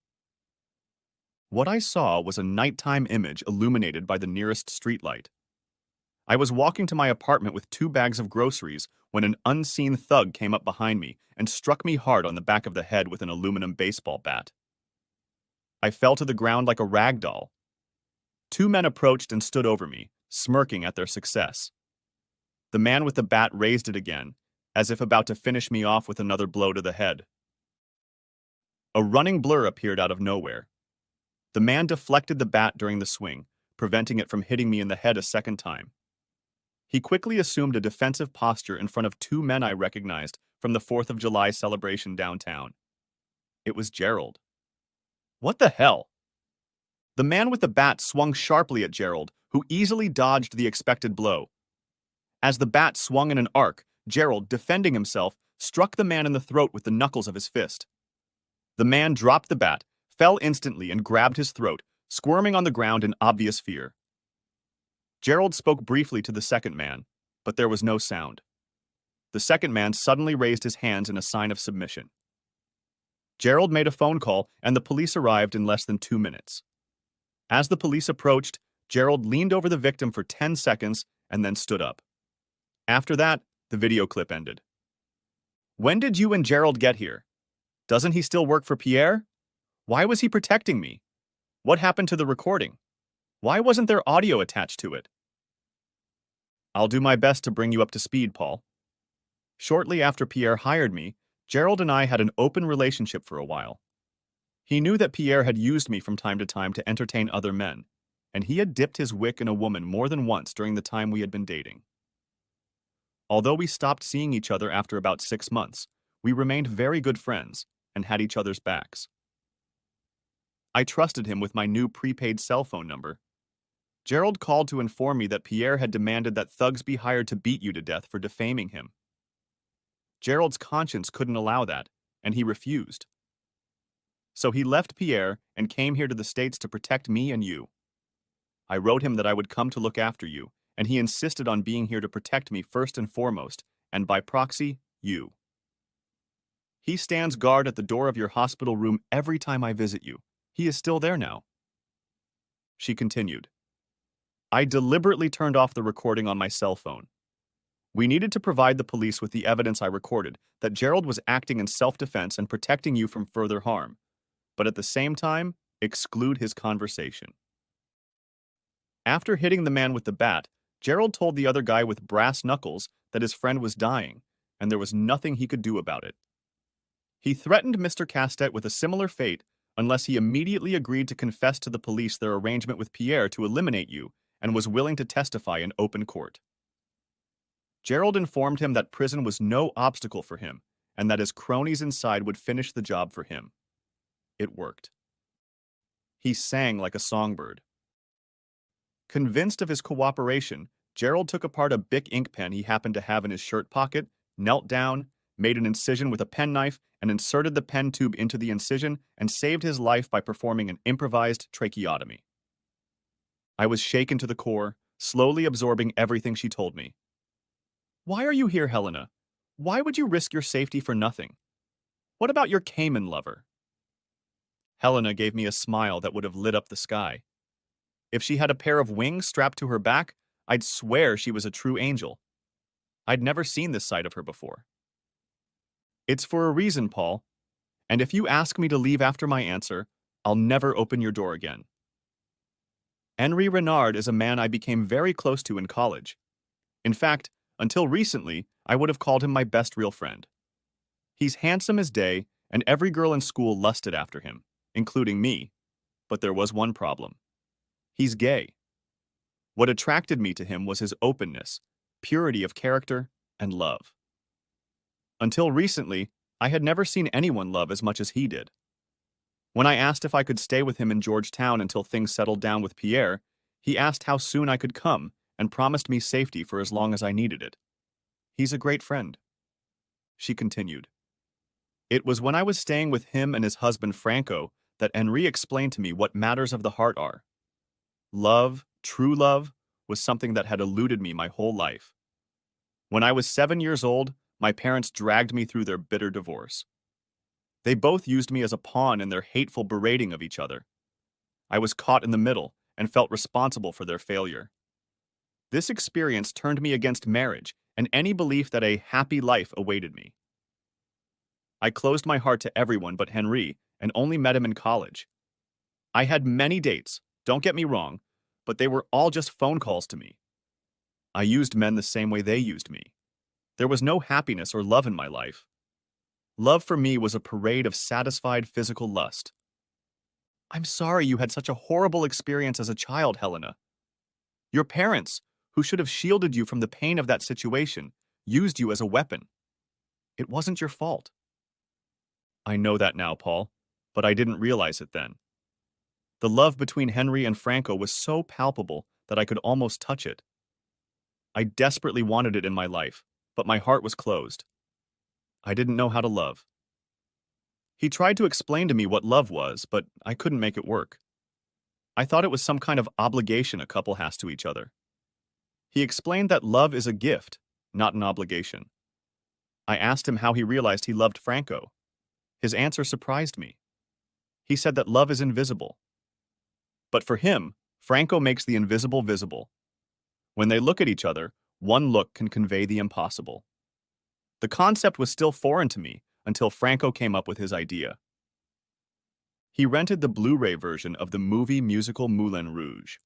A: What I saw was a nighttime image illuminated by the nearest streetlight. I was walking to my apartment with 2 bags of groceries when an unseen thug came up behind me and struck me hard on the back of the head with an aluminum baseball bat. I fell to the ground like a rag doll. 2 men approached and stood over me, smirking at their success. The man with the bat raised it again, as if about to finish me off with another blow to the head. A running blur appeared out of nowhere. The man deflected the bat during the swing, preventing it from hitting me in the head a second time. He quickly assumed a defensive posture in front of 2 men I recognized from the 4th of July celebration downtown. It was Gerald. What the hell? The man with the bat swung sharply at Gerald, who easily dodged the expected blow. As the bat swung in an arc, Gerald, defending himself, struck the man in the throat with the knuckles of his fist. The man dropped the bat, fell instantly, and grabbed his throat, squirming on the ground in obvious fear. Gerald spoke briefly to the second man, but there was no sound. The second man suddenly raised his hands in a sign of submission. Gerald made a phone call, and the police arrived in less than 2 minutes. As the police approached, Gerald leaned over the victim for 10 seconds and then stood up. After that, the video clip ended. When did you and Gerald get here? Doesn't he still work for Pierre? Why was he protecting me? What happened to the recording? Why wasn't there audio attached to it? I'll do my best to bring you up to speed, Paul. Shortly after Pierre hired me, Gerald and I had an open relationship for a while. He knew that Pierre had used me from time to time to entertain other men, and he had dipped his wick in a woman more than once during the time we had been dating. Although we stopped seeing each other after about 6 months, we remained very good friends and had each other's backs. I trusted him with my new prepaid cell phone number. Gerald called to inform me that Pierre had demanded that thugs be hired to beat you to death for defaming him. Gerald's conscience couldn't allow that, and he refused. So he left Pierre and came here to the States to protect me and you. I wrote him that I would come to look after you, and he insisted on being here to protect me first and foremost, and by proxy, you. He stands guard at the door of your hospital room every time I visit you. He is still there now. She continued. I deliberately turned off the recording on my cell phone. We needed to provide the police with the evidence I recorded that Gerald was acting in self-defense and protecting you from further harm, but at the same time, exclude his conversation. After hitting the man with the bat, Gerald told the other guy with brass knuckles that his friend was dying, and there was nothing he could do about it. He threatened Mr. Castet with a similar fate unless he immediately agreed to confess to the police their arrangement with Pierre to eliminate you and was willing to testify in open court. Gerald informed him that prison was no obstacle for him and that his cronies inside would finish the job for him. It worked. He sang like a songbird. Convinced of his cooperation, Gerald took apart a Bic ink pen he happened to have in his shirt pocket, knelt down, made an incision with a penknife, and inserted the pen tube into the incision and saved his life by performing an improvised tracheotomy. I was shaken to the core, slowly absorbing everything she told me. Why are you here, Helena? Why would you risk your safety for nothing? What about your Cayman lover? Helena gave me a smile that would have lit up the sky. If she had a pair of wings strapped to her back, I'd swear she was a true angel. I'd never seen this side of her before. It's for a reason, Paul, and if you ask me to leave after my answer, I'll never open your door again. Henri Renard is a man I became very close to in college. In fact, until recently, I would have called him my best real friend. He's handsome as day, and every girl in school lusted after him, including me. But there was one problem. He's gay. What attracted me to him was his openness, purity of character, and love. Until recently, I had never seen anyone love as much as he did. When I asked if I could stay with him in Georgetown until things settled down with Pierre, he asked how soon I could come and promised me safety for as long as I needed it. He's a great friend. She continued. It was when I was staying with him and his husband Franco that Henri explained to me what matters of the heart are. Love, true love, was something that had eluded me my whole life. When I was 7 years old, my parents dragged me through their bitter divorce. They both used me as a pawn in their hateful berating of each other. I was caught in the middle and felt responsible for their failure. This experience turned me against marriage and any belief that a happy life awaited me. I closed my heart to everyone but Henri and only met him in college. I had many dates, don't get me wrong, but they were all just phone calls to me. I used men the same way they used me. There was no happiness or love in my life. Love for me was a parade of satisfied physical lust. I'm sorry you had such a horrible experience as a child, Helena. Your parents, who should have shielded you from the pain of that situation, used you as a weapon. It wasn't your fault. I know that now, Paul, but I didn't realize it then. The love between Henri and Franco was so palpable that I could almost touch it. I desperately wanted it in my life, but my heart was closed. I didn't know how to love. He tried to explain to me what love was, but I couldn't make it work. I thought it was some kind of obligation a couple has to each other. He explained that love is a gift, not an obligation. I asked him how he realized he loved Franco. His answer surprised me. He said that love is invisible. But for him, Franco makes the invisible visible. When they look at each other, one look can convey the impossible. The concept was still foreign to me until Franco came up with his idea. He rented the Blu-ray version of the movie musical Moulin Rouge.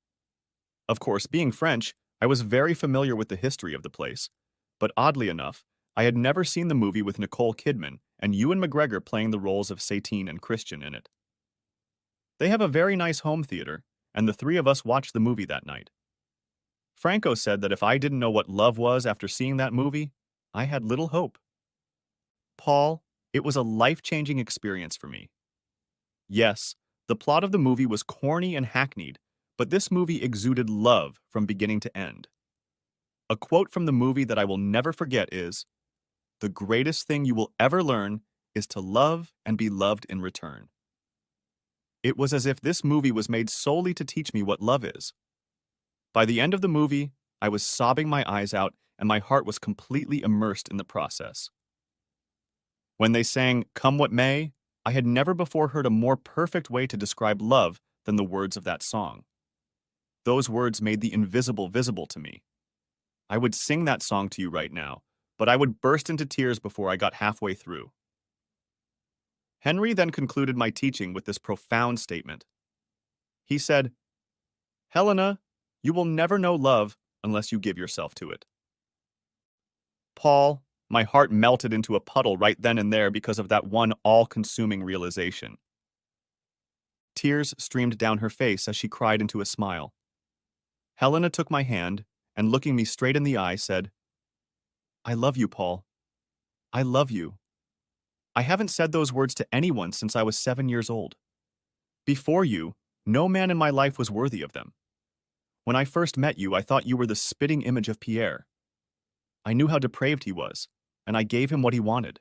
A: Of course, being French, I was very familiar with the history of the place, but oddly enough, I had never seen the movie with Nicole Kidman and Ewan McGregor playing the roles of Satine and Christian in it. They have a very nice home theater, and the three of us watched the movie that night. Franco said that if I didn't know what love was after seeing that movie, I had little hope. Paul, it was a life-changing experience for me. Yes, the plot of the movie was corny and hackneyed, but this movie exuded love from beginning to end. A quote from the movie that I will never forget is, "The greatest thing you will ever learn is to love and be loved in return." It was as if this movie was made solely to teach me what love is. By the end of the movie, I was sobbing my eyes out and my heart was completely immersed in the process. When they sang "Come What May," I had never before heard a more perfect way to describe love than the words of that song. Those words made the invisible visible to me. I would sing that song to you right now, but I would burst into tears before I got halfway through. Henri then concluded my teaching with this profound statement. He said, "Helena, you will never know love unless you give yourself to it." Paul, my heart melted into a puddle right then and there because of that one all-consuming realization. Tears streamed down her face as she cried into a smile. Helena took my hand and, looking me straight in the eye, said, "I love you, Paul. I love you. I haven't said those words to anyone since I was 7 years old. Before you, no man in my life was worthy of them. When I first met you, I thought you were the spitting image of Pierre. I knew how depraved he was, and I gave him what he wanted.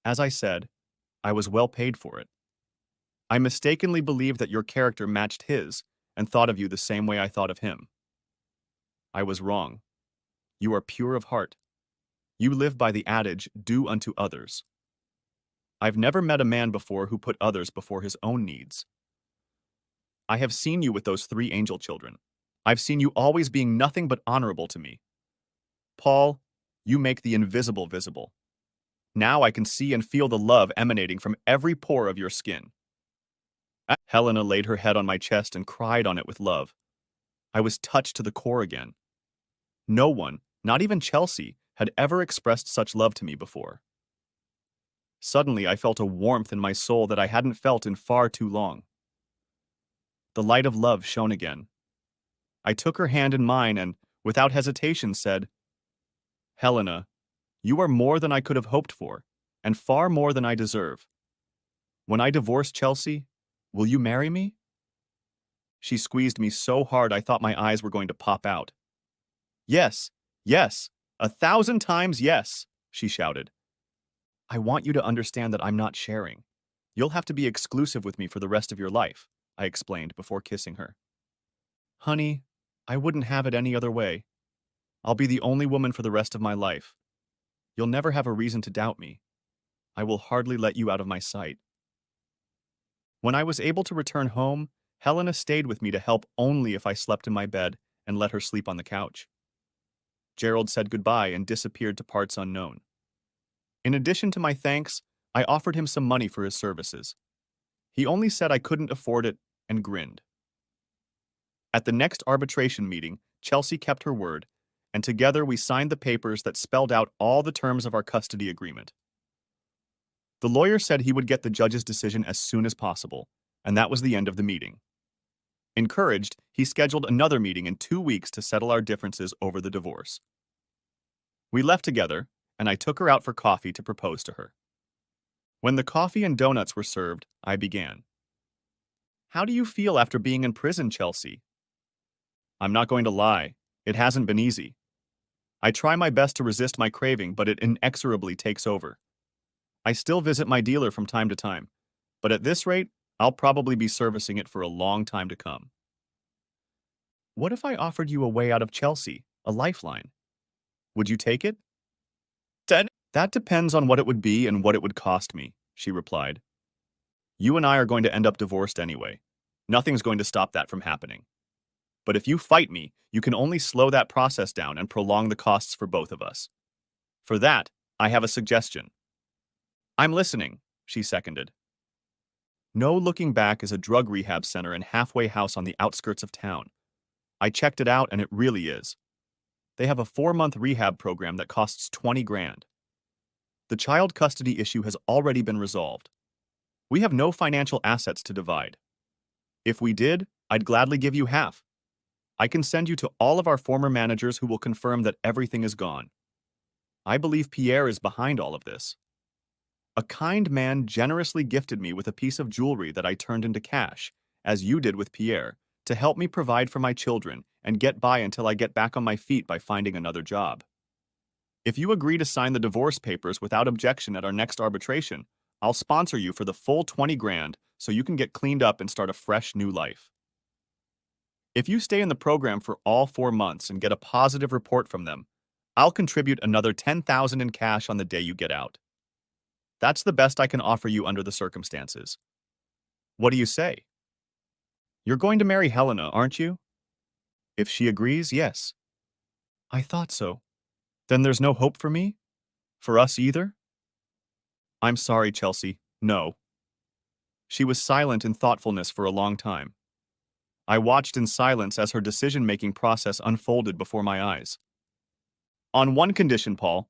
A: As I said, I was well paid for it. I mistakenly believed that your character matched his and thought of you the same way I thought of him. I was wrong. You are pure of heart. You live by the adage, do unto others. I've never met a man before who put others before his own needs. I have seen you with those 3 angel children. I've seen you always being nothing but honorable to me. Paul, you make the invisible visible. Now I can see and feel the love emanating from every pore of your skin. Helena laid her head on my chest and cried on it with love. I was touched to the core again. No one, not even Chelsea, had ever expressed such love to me before. Suddenly, I felt a warmth in my soul that I hadn't felt in far too long. The light of love shone again. I took her hand in mine and, without hesitation, said, "Helena, you are more than I could have hoped for, and far more than I deserve. When I divorce Chelsea, will you marry me?" She squeezed me so hard I thought my eyes were going to pop out. "Yes, yes, 1,000 times yes," she shouted. "I want you to understand that I'm not sharing. You'll have to be exclusive with me for the rest of your life," I explained before kissing her. "Honey, I wouldn't have it any other way. I'll be the only woman for the rest of my life. You'll never have a reason to doubt me. I will hardly let you out of my sight." When I was able to return home, Helena stayed with me to help only if I slept in my bed and let her sleep on the couch. Gerald said goodbye and disappeared to parts unknown. In addition to my thanks, I offered him some money for his services. He only said I couldn't afford it and grinned. At the next arbitration meeting, Chelsea kept her word, and together we signed the papers that spelled out all the terms of our custody agreement. The lawyer said he would get the judge's decision as soon as possible, and that was the end of the meeting. Encouraged, he scheduled another meeting in 2 weeks to settle our differences over the divorce. We left together, and I took her out for coffee to propose to her. When the coffee and donuts were served, I began. "How do you feel after being in prison, Chelsea?" "I'm not going to lie, it hasn't been easy. I try my best to resist my craving, but it inexorably takes over. I still visit my dealer from time to time, but at this rate, I'll probably be servicing it for a long time to come." "What if I offered you a way out of Chelsea, a lifeline? Would you take it?" "That depends on what it would be and what it would cost me," she replied. "You and I are going to end up divorced anyway. Nothing's going to stop that from happening. But if you fight me, you can only slow that process down and prolong the costs for both of us. For that, I have a suggestion." "I'm listening," she seconded. No Looking Back is a drug rehab center and halfway house on the outskirts of town. I checked it out and it really is. They have a 4-month rehab program that costs 20 grand. The child custody issue has already been resolved. We have no financial assets to divide. If we did, I'd gladly give you half. I can send you to all of our former managers who will confirm that everything is gone. I believe Pierre is behind all of this. A kind man generously gifted me with a piece of jewelry that I turned into cash, as you did with Pierre, to help me provide for my children and get by until I get back on my feet by finding another job. If you agree to sign the divorce papers without objection at our next arbitration, I'll sponsor you for the full 20 grand so you can get cleaned up and start a fresh new life. If you stay in the program for all 4 months and get a positive report from them, I'll contribute another 10,000 in cash on the day you get out. That's the best I can offer you under the circumstances. What do you say?" "You're going to marry Helena, aren't you?" "If she agrees, yes." "I thought so. Then there's no hope for me? For us either?" "I'm sorry, Chelsea. No." She was silent in thoughtfulness for a long time. I watched in silence as her decision-making process unfolded before my eyes. "On one condition, Paul.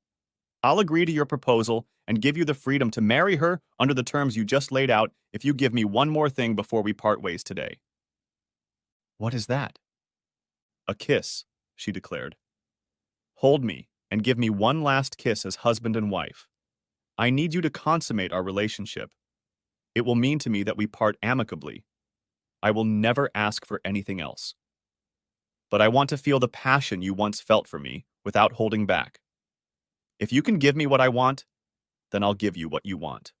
A: I'll agree to your proposal and give you the freedom to marry her under the terms you just laid out if you give me one more thing before we part ways today." "What is that?" "A kiss," she declared. "Hold me and give me one last kiss as husband and wife. I need you to consummate our relationship. It will mean to me that we part amicably. I will never ask for anything else. But I want to feel the passion you once felt for me without holding back. If you can give me what I want, then I'll give you what you want."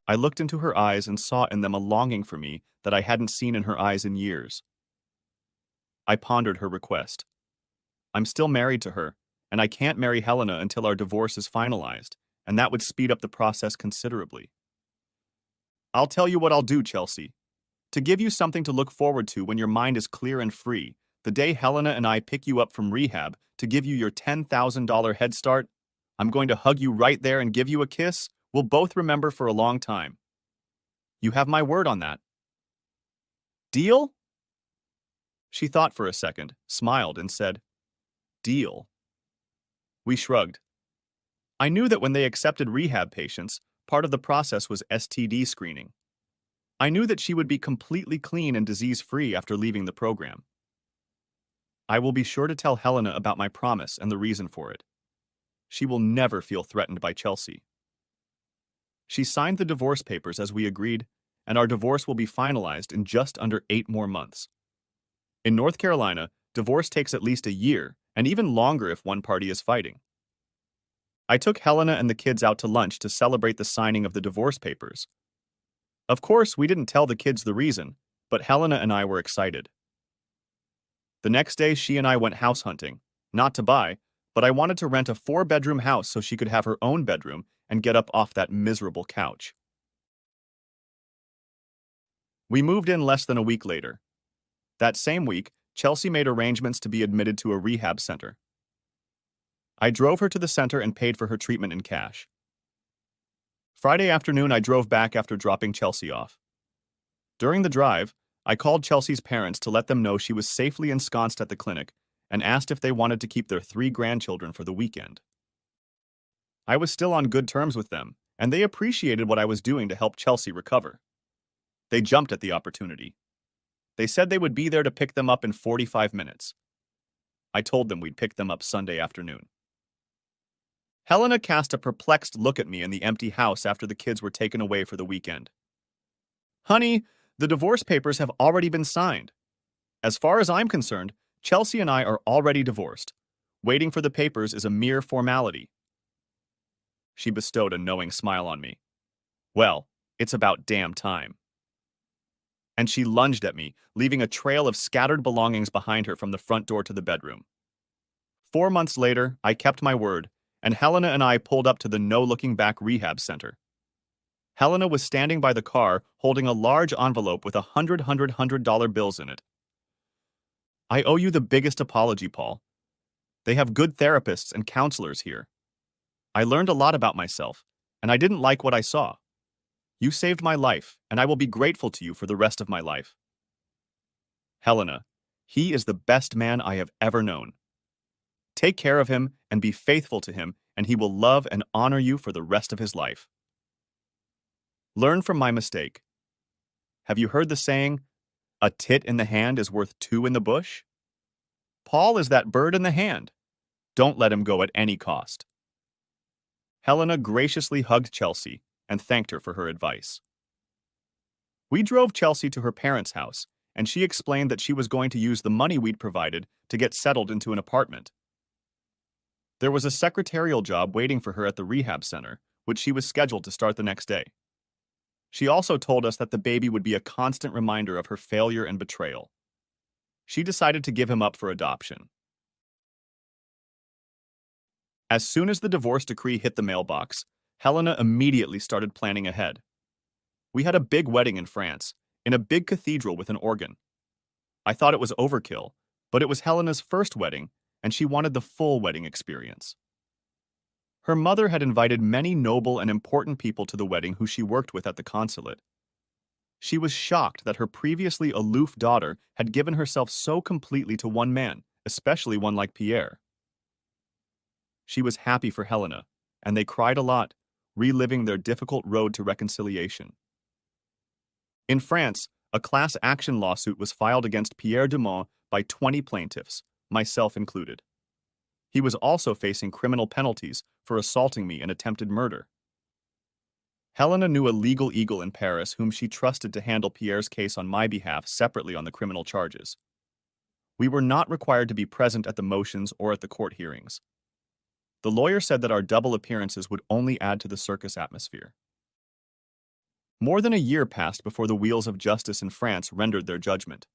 A: I looked into her eyes and saw in them a longing for me that I hadn't seen in her eyes in years. I pondered her request. I'm still married to her, and I can't marry Helena until our divorce is finalized, and that would speed up the process considerably. "I'll tell you what I'll do, Chelsea. To give you something to look forward to when your mind is clear and free, the day Helena and I pick you up from rehab to give you your $10,000 head start, I'm going to hug you right there and give you a kiss we'll both remember for a long time. You have my word on that. Deal? She thought for a second, smiled, and said, Deal. We shrugged. I knew that when they accepted rehab patients, part of the process was STD screening. I knew that she would be completely clean and disease-free after leaving the program. I will be sure to tell Helena about my promise and the reason for it. She will never feel threatened by Chelsea. She signed the divorce papers as we agreed, and our divorce will be finalized in just under 8 more months. In North Carolina, divorce takes at least a year, and even longer if one party is fighting. I took Helena and the kids out to lunch to celebrate the signing of the divorce papers. Of course, we didn't tell the kids the reason, but Helena and I were excited. The next day, she and I went house hunting, not to buy, but I wanted to rent a 4-bedroom house so she could have her own bedroom and get up off that miserable couch. We moved in less than a week later. That same week, Chelsea made arrangements to be admitted to a rehab center. I drove her to the center and paid for her treatment in cash. Friday afternoon, I drove back after dropping Chelsea off. During the drive, I called Chelsea's parents to let them know she was safely ensconced at the clinic and asked if they wanted to keep their 3 grandchildren for the weekend. I was still on good terms with them, and they appreciated what I was doing to help Chelsea recover. They jumped at the opportunity. They said they would be there to pick them up in 45 minutes. I told them we'd pick them up Sunday afternoon. Helena cast a perplexed look at me in the empty house after the kids were taken away for the weekend. Honey, the divorce papers have already been signed. As far as I'm concerned, Chelsea and I are already divorced. Waiting for the papers is a mere formality. She bestowed a knowing smile on me. Well, it's about damn time. And she lunged at me, leaving a trail of scattered belongings behind her from the front door to the bedroom. 4 months later, I kept my word, and Helena and I pulled up to the no-looking-back rehab center. Helena was standing by the car, holding a large envelope with $100 bills in it. I owe you the biggest apology, Paul. They have good therapists and counselors here. I learned a lot about myself, and I didn't like what I saw. You saved my life, and I will be grateful to you for the rest of my life. Helena, he is the best man I have ever known. Take care of him and be faithful to him, and he will love and honor you for the rest of his life. Learn from my mistake. Have you heard the saying, a tit in the hand is worth 2 in the bush? Paul is that bird in the hand. Don't let him go at any cost. Helena graciously hugged Chelsea and thanked her for her advice. We drove Chelsea to her parents' house, and she explained that she was going to use the money we'd provided to get settled into an apartment. There was a secretarial job waiting for her at the rehab center, which she was scheduled to start the next day. She also told us that the baby would be a constant reminder of her failure and betrayal. She decided to give him up for adoption. As soon as the divorce decree hit the mailbox, Helena immediately started planning ahead. We had a big wedding in France, in a big cathedral with an organ. I thought it was overkill, but it was Helena's first wedding, and she wanted the full wedding experience. Her mother had invited many noble and important people to the wedding who she worked with at the consulate. She was shocked that her previously aloof daughter had given herself so completely to one man, especially one like Pierre. She was happy for Helena, and they cried a lot, reliving their difficult road to reconciliation. In France, a class action lawsuit was filed against Pierre Dumont by 20 plaintiffs, myself included. He was also facing criminal penalties for assaulting me and attempted murder. Helena knew a legal eagle in Paris whom she trusted to handle Pierre's case on my behalf separately on the criminal charges. We were not required to be present at the motions or at the court hearings. The lawyer said that our double appearances would only add to the circus atmosphere. More than a year passed before the wheels of justice in France rendered their judgment.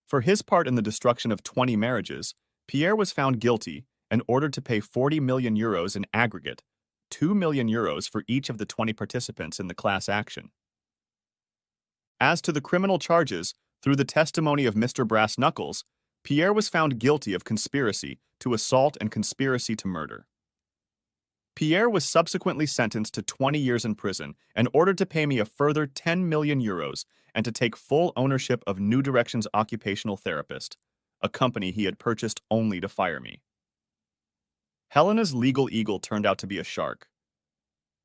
A: For his part in the destruction of 20 marriages, Pierre was found guilty and ordered to pay 40 million euros in aggregate, 2 million euros for each of the 20 participants in the class action. As to the criminal charges, through the testimony of Mr. Brass Knuckles, Pierre was found guilty of conspiracy to assault and conspiracy to murder. Pierre was subsequently sentenced to 20 years in prison and ordered to pay me a further 10 million euros and to take full ownership of New Directions Occupational Therapist, a company he had purchased only to fire me. Helena's legal eagle turned out to be a shark.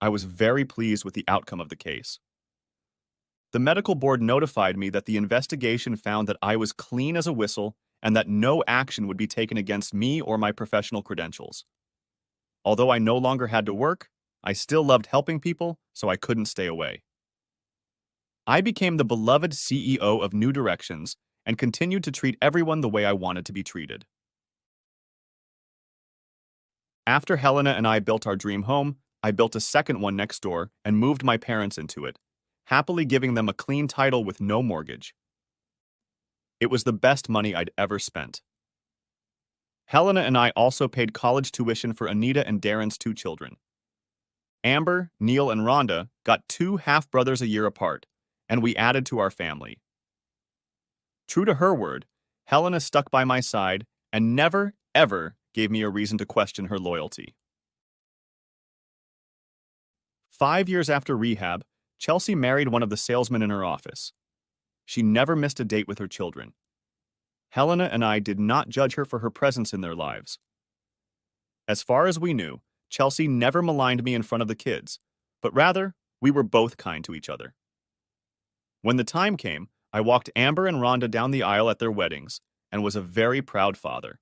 A: I was very pleased with the outcome of the case. The medical board notified me that the investigation found that I was clean as a whistle and that no action would be taken against me or my professional credentials. Although I no longer had to work, I still loved helping people, so I couldn't stay away. I became the beloved CEO of New Directions and continued to treat everyone the way I wanted to be treated. After Helena and I built our dream home, I built a second one next door and moved my parents into it, happily giving them a clean title with no mortgage. It was the best money I'd ever spent. Helena and I also paid college tuition for Anita and Darren's 2 children. Amber, Neil, and Rhonda got 2 half-brothers a year apart, and we added to our family. True to her word, Helena stuck by my side and never, ever gave me a reason to question her loyalty. 5 years after rehab, Chelsea married one of the salesmen in her office. She never missed a date with her children. Helena and I did not judge her for her presence in their lives. As far as we knew, Chelsea never maligned me in front of the kids, but rather, we were both kind to each other. When the time came, I walked Amber and Rhonda down the aisle at their weddings and was a very proud father.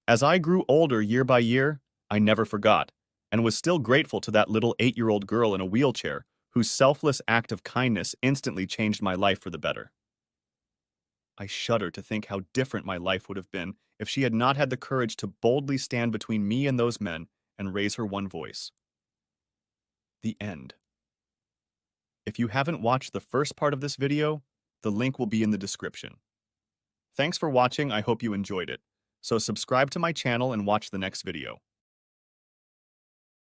A: As I grew older year by year, I never forgot and was still grateful to that little 8-year-old girl in a wheelchair whose selfless act of kindness instantly changed my life for the better. I shudder to think how different my life would have been if she had not had the courage to boldly stand between me and those men and raise her one voice. The end. If you haven't watched the first part of this video, the link will be in the description. Thanks for watching, I hope you enjoyed it. So subscribe to my channel and watch the next video.